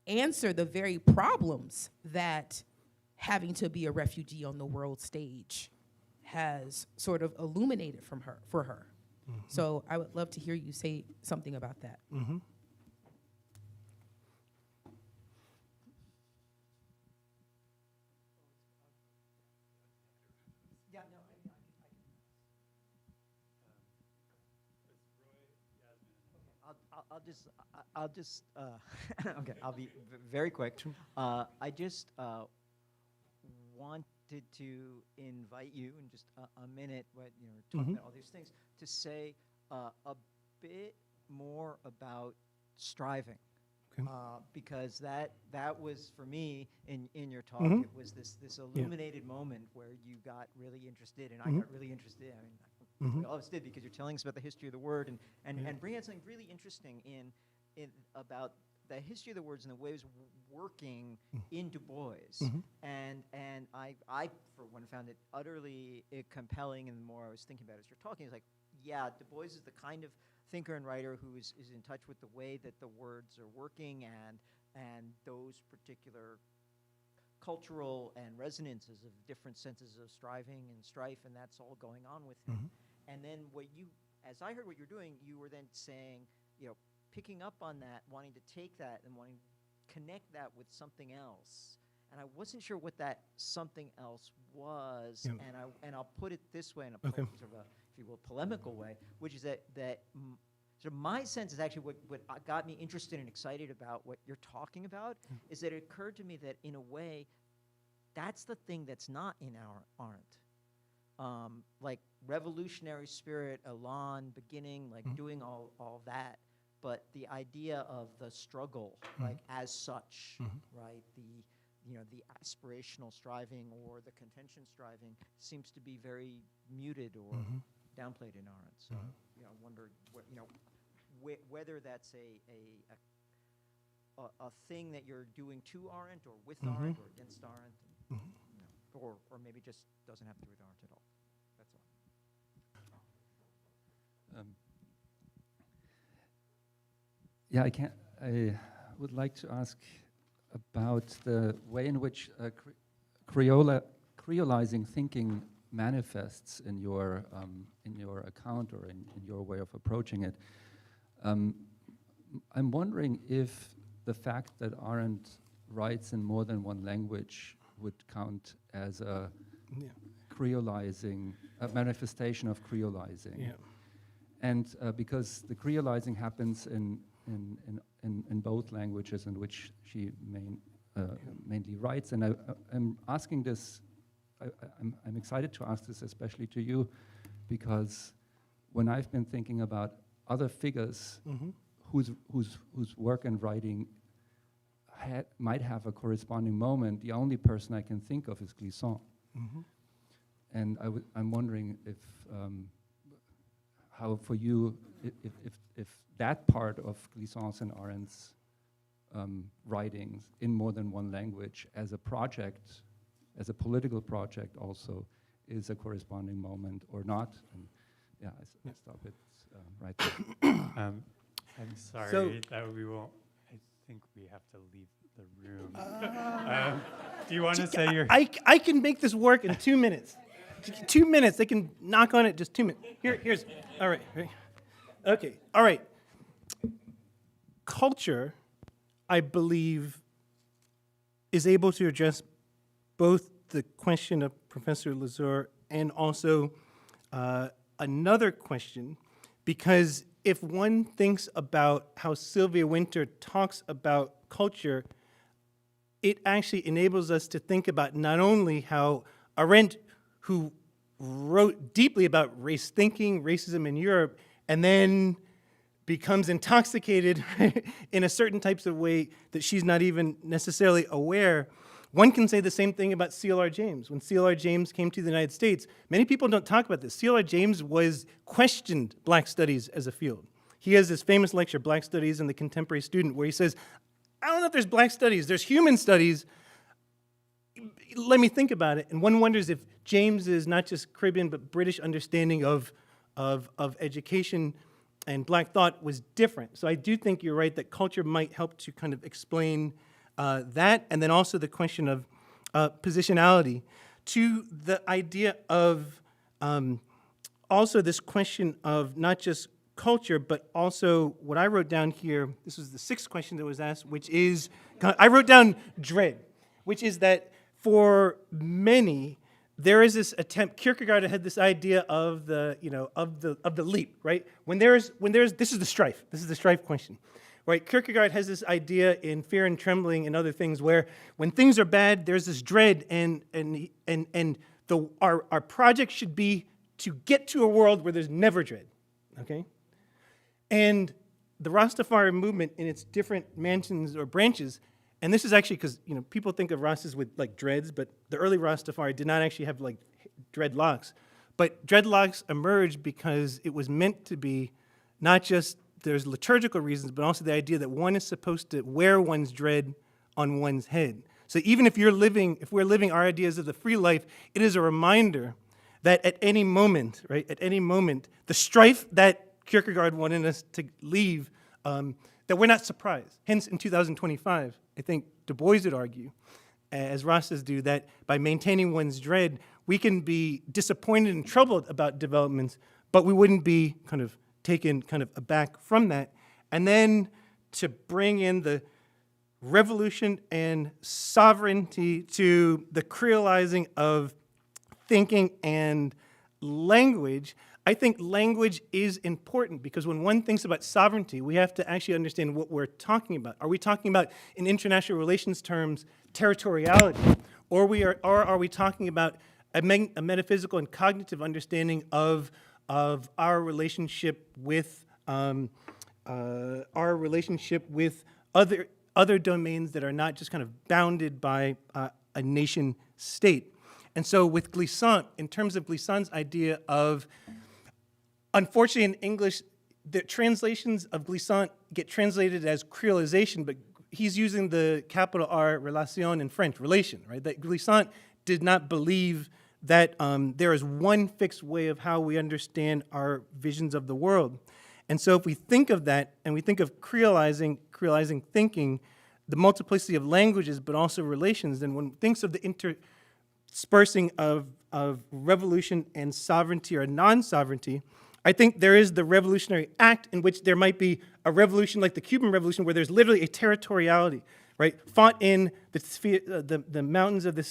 answer the very problems that having to be a refugee on the world stage has sort of illuminated for her. So I would love to hear you say something about that. I'll just okay, I'll be very quick. I just wanted to invite you in just a minute, talking about all these things, to say a bit more about striving. Because that was, for me, in your talk, it was this illuminated moment where you got really interested, and I got really interested. I mean, we all of us did, because you're telling us about the history of the word and bringing out something really interesting in about the history of the words and the ways working in Du Bois. And I, for one, found it utterly compelling, and the more I was thinking about it as you're talking, it's like, yeah, Du Bois is the kind of thinker and writer who is in touch with the way that the words are working and those particular cultural and resonances of different senses of striving and strife, and that's all going on with him. And then as I heard what you're doing, you were then saying, picking up on that, wanting to take that and wanting to connect that with something else. And I wasn't sure what that something else was, and I'll put it this way in a sort of a, if you will, polemical way, which is that sort of my sense is actually what got me interested and excited about what you're talking about, is that it occurred to me that in a way, that's the thing that's not in our Arendt. Like revolutionary spirit, elan, beginning, like doing all that, but the idea of the struggle, like as such, right? The aspirational striving or the contention striving seems to be very muted or downplayed in Arendt. So, I wonder whether that's a thing that you're doing to Arendt or with Arendt or against Arendt, or maybe just doesn't have to do with Arendt at all. That's all. I would like to ask about the way in which Creolizing thinking manifests in your account or in your way of approaching it. I'm wondering if the fact that Arendt writes in more than one language would count as a Creolizing, a manifestation of Creolizing. And because the Creolizing happens in both languages in which she mainly writes, and I'm asking this. I'm excited to ask this, especially to you, because when I've been thinking about other figures whose work and writing might have a corresponding moment, the only person I can think of is Glissant. And I'm wondering if how for you, if that part of Glissant's and Arendt's writings in more than one language as a project, as a political project also, is a corresponding moment or not. And I stop it right there. I'm sorry that we won't. I think we have to leave the room. Do you want to say your? I can make this work in 2 minutes. 2 minutes. They can knock on it. Just 2 minutes. Here's. All right. Okay. All right. culture, I believe, is able to address both the question of Professor Lazur and also another question, because if one thinks about how Sylvia Wynter talks about culture, it actually enables us to think about not only how Arendt, who wrote deeply about race thinking, racism in Europe, and then becomes intoxicated in a certain types of way that she's not even necessarily aware. One can say the same thing about C.L.R. James. When C.L.R. James came to the United States, many people don't talk about this. C.L.R. James questioned Black studies as a field. He has this famous lecture, Black Studies and the Contemporary Student, where he says, I don't know if there's Black studies, there's human studies. Let me think about it. And one wonders if James is not just Caribbean, but British understanding of education and Black thought was different. So I do think you're right that culture might help to kind of explain that, and then also the question of positionality, to the idea of also this question of not just culture, but also what I wrote down here, this was the sixth question that was asked, which is, I wrote down dread, which is that for many, there is this attempt, Kierkegaard had this idea of the, of the leap, right? When there's, this is the strife question. Right, Kierkegaard has this idea in Fear and Trembling and other things where when things are bad, there's this dread, and our project should be to get to a world where there's never dread, okay? And the Rastafari movement in its different mansions or branches, and this is actually because people think of Rastas with like dreads, but the early Rastafari did not actually have like dreadlocks. But dreadlocks emerged because it was meant to be not just there's liturgical reasons, but also the idea that one is supposed to wear one's dread on one's head. So even if we're living our ideas of the free life, it is a reminder that at any moment, right, the strife that Kierkegaard wanted us to leave, that we're not surprised. Hence, in 2025, I think Du Bois would argue, as Rastas do, that by maintaining one's dread, we can be disappointed and troubled about developments, but we wouldn't be kind of taken kind of aback from that. And then to bring in the revolution and sovereignty to the creolizing of thinking and language, I think language is important because when one thinks about sovereignty, we have to actually understand what we're talking about. Are we talking about, in international relations terms, territoriality? Or are we talking about a metaphysical and cognitive understanding of our relationship with other domains that are not just kind of bounded by a nation state? And so with Glissant, in terms of Glissant's idea of, unfortunately in English, the translations of Glissant get translated as creolization, but he's using the capital R, relation in French, relation, right? That Glissant did not believe that there is one fixed way of how we understand our visions of the world. And so if we think of that, and we think of creolizing thinking, the multiplicity of languages, but also relations, then one thinks of the interspersing of revolution and sovereignty or non-sovereignty, I think there is the revolutionary act in which there might be a revolution like the Cuban Revolution where there's literally a territoriality, right? Fought in the mountains of the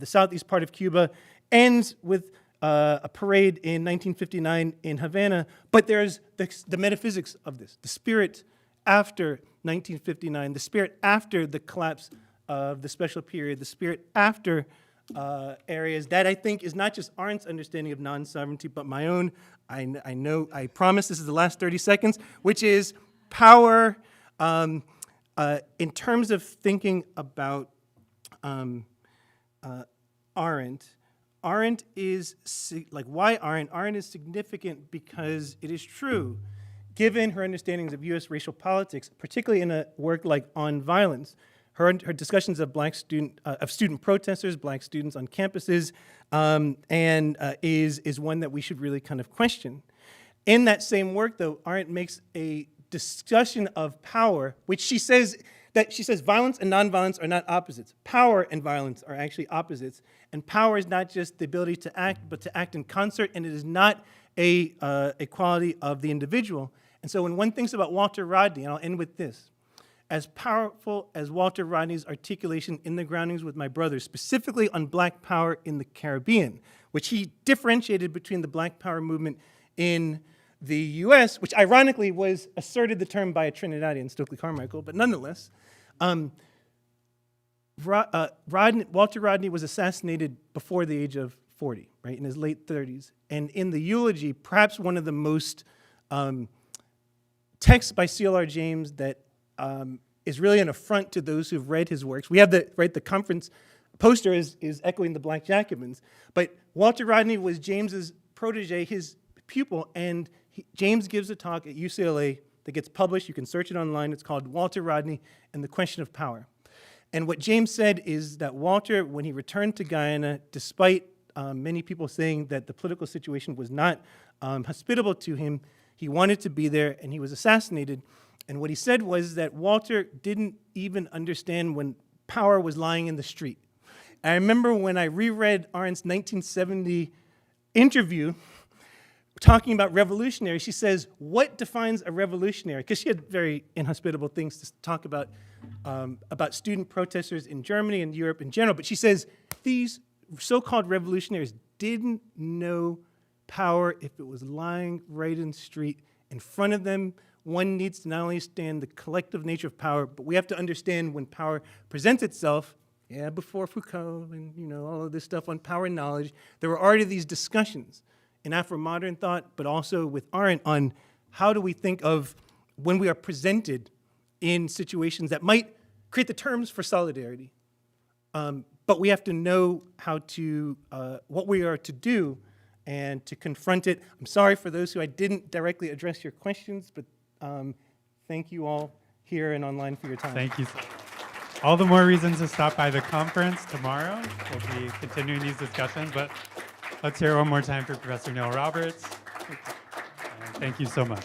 southeast part of Cuba, ends with a parade in 1959 in Havana, but there's the metaphysics of this, the spirit after 1959, the spirit after the collapse of the special period, the spirit after areas. That I think is not just Arendt's understanding of non-sovereignty, but my own. I promise this is the last 30 seconds, which is power. In terms of thinking about Arendt is, why Arendt? Arendt is significant because it is true, given her understandings of U.S. racial politics, particularly in a work like On Violence, her discussions of student protesters, Black students on campuses, is one that we should really kind of question. In that same work, though, Arendt makes a discussion of power, which she says violence and nonviolence are not opposites. Power and violence are actually opposites, and power is not just the ability to act, but to act in concert, and it is not a quality of the individual. And so when one thinks about Walter Rodney, and I'll end with this, as powerful as Walter Rodney's articulation in the Groundings with My Brothers, specifically on Black power in the Caribbean, which he differentiated between the Black power movement in the US, which ironically was asserted the term by a Trinidadian, Stokely Carmichael, but nonetheless, Walter Rodney was assassinated before the age of 40, right, in his late 30s. And in the eulogy, perhaps one of the most texts by C.L.R. James that is really an affront to those who've read his works. We have the conference poster is echoing the Black Jacobins, but Walter Rodney was James's protege, his pupil, and James gives a talk at UCLA that gets published. You can search it online. It's called Walter Rodney and the Question of Power. And what James said is that Walter, when he returned to Guyana, despite many people saying that the political situation was not hospitable to him, he wanted to be there, and he was assassinated. And what he said was that Walter didn't even understand when power was lying in the street. I remember when I reread Arendt's 1970 interview talking about revolutionary, she says, what defines a revolutionary? Because she had very inhospitable things to talk about student protesters in Germany and Europe in general. But she says, these so-called revolutionaries didn't know power if it was lying right in the street in front of them. One needs to not only understand the collective nature of power, but we have to understand when power presents itself. Yeah, before Foucault and all of this stuff on power and knowledge, there were already these discussions in Afro-modern thought, but also with Arendt on how do we think of when we are presented in situations that might create the terms for solidarity. But we have to know how to, what we are to do and to confront it. I'm sorry for those who I didn't directly address your questions, but thank you all here and online for your time. Thank you. All the more reasons to stop by the conference tomorrow. We'll be continuing these discussions, but let's hear it one more time for Professor Neil Roberts. Thank you so much.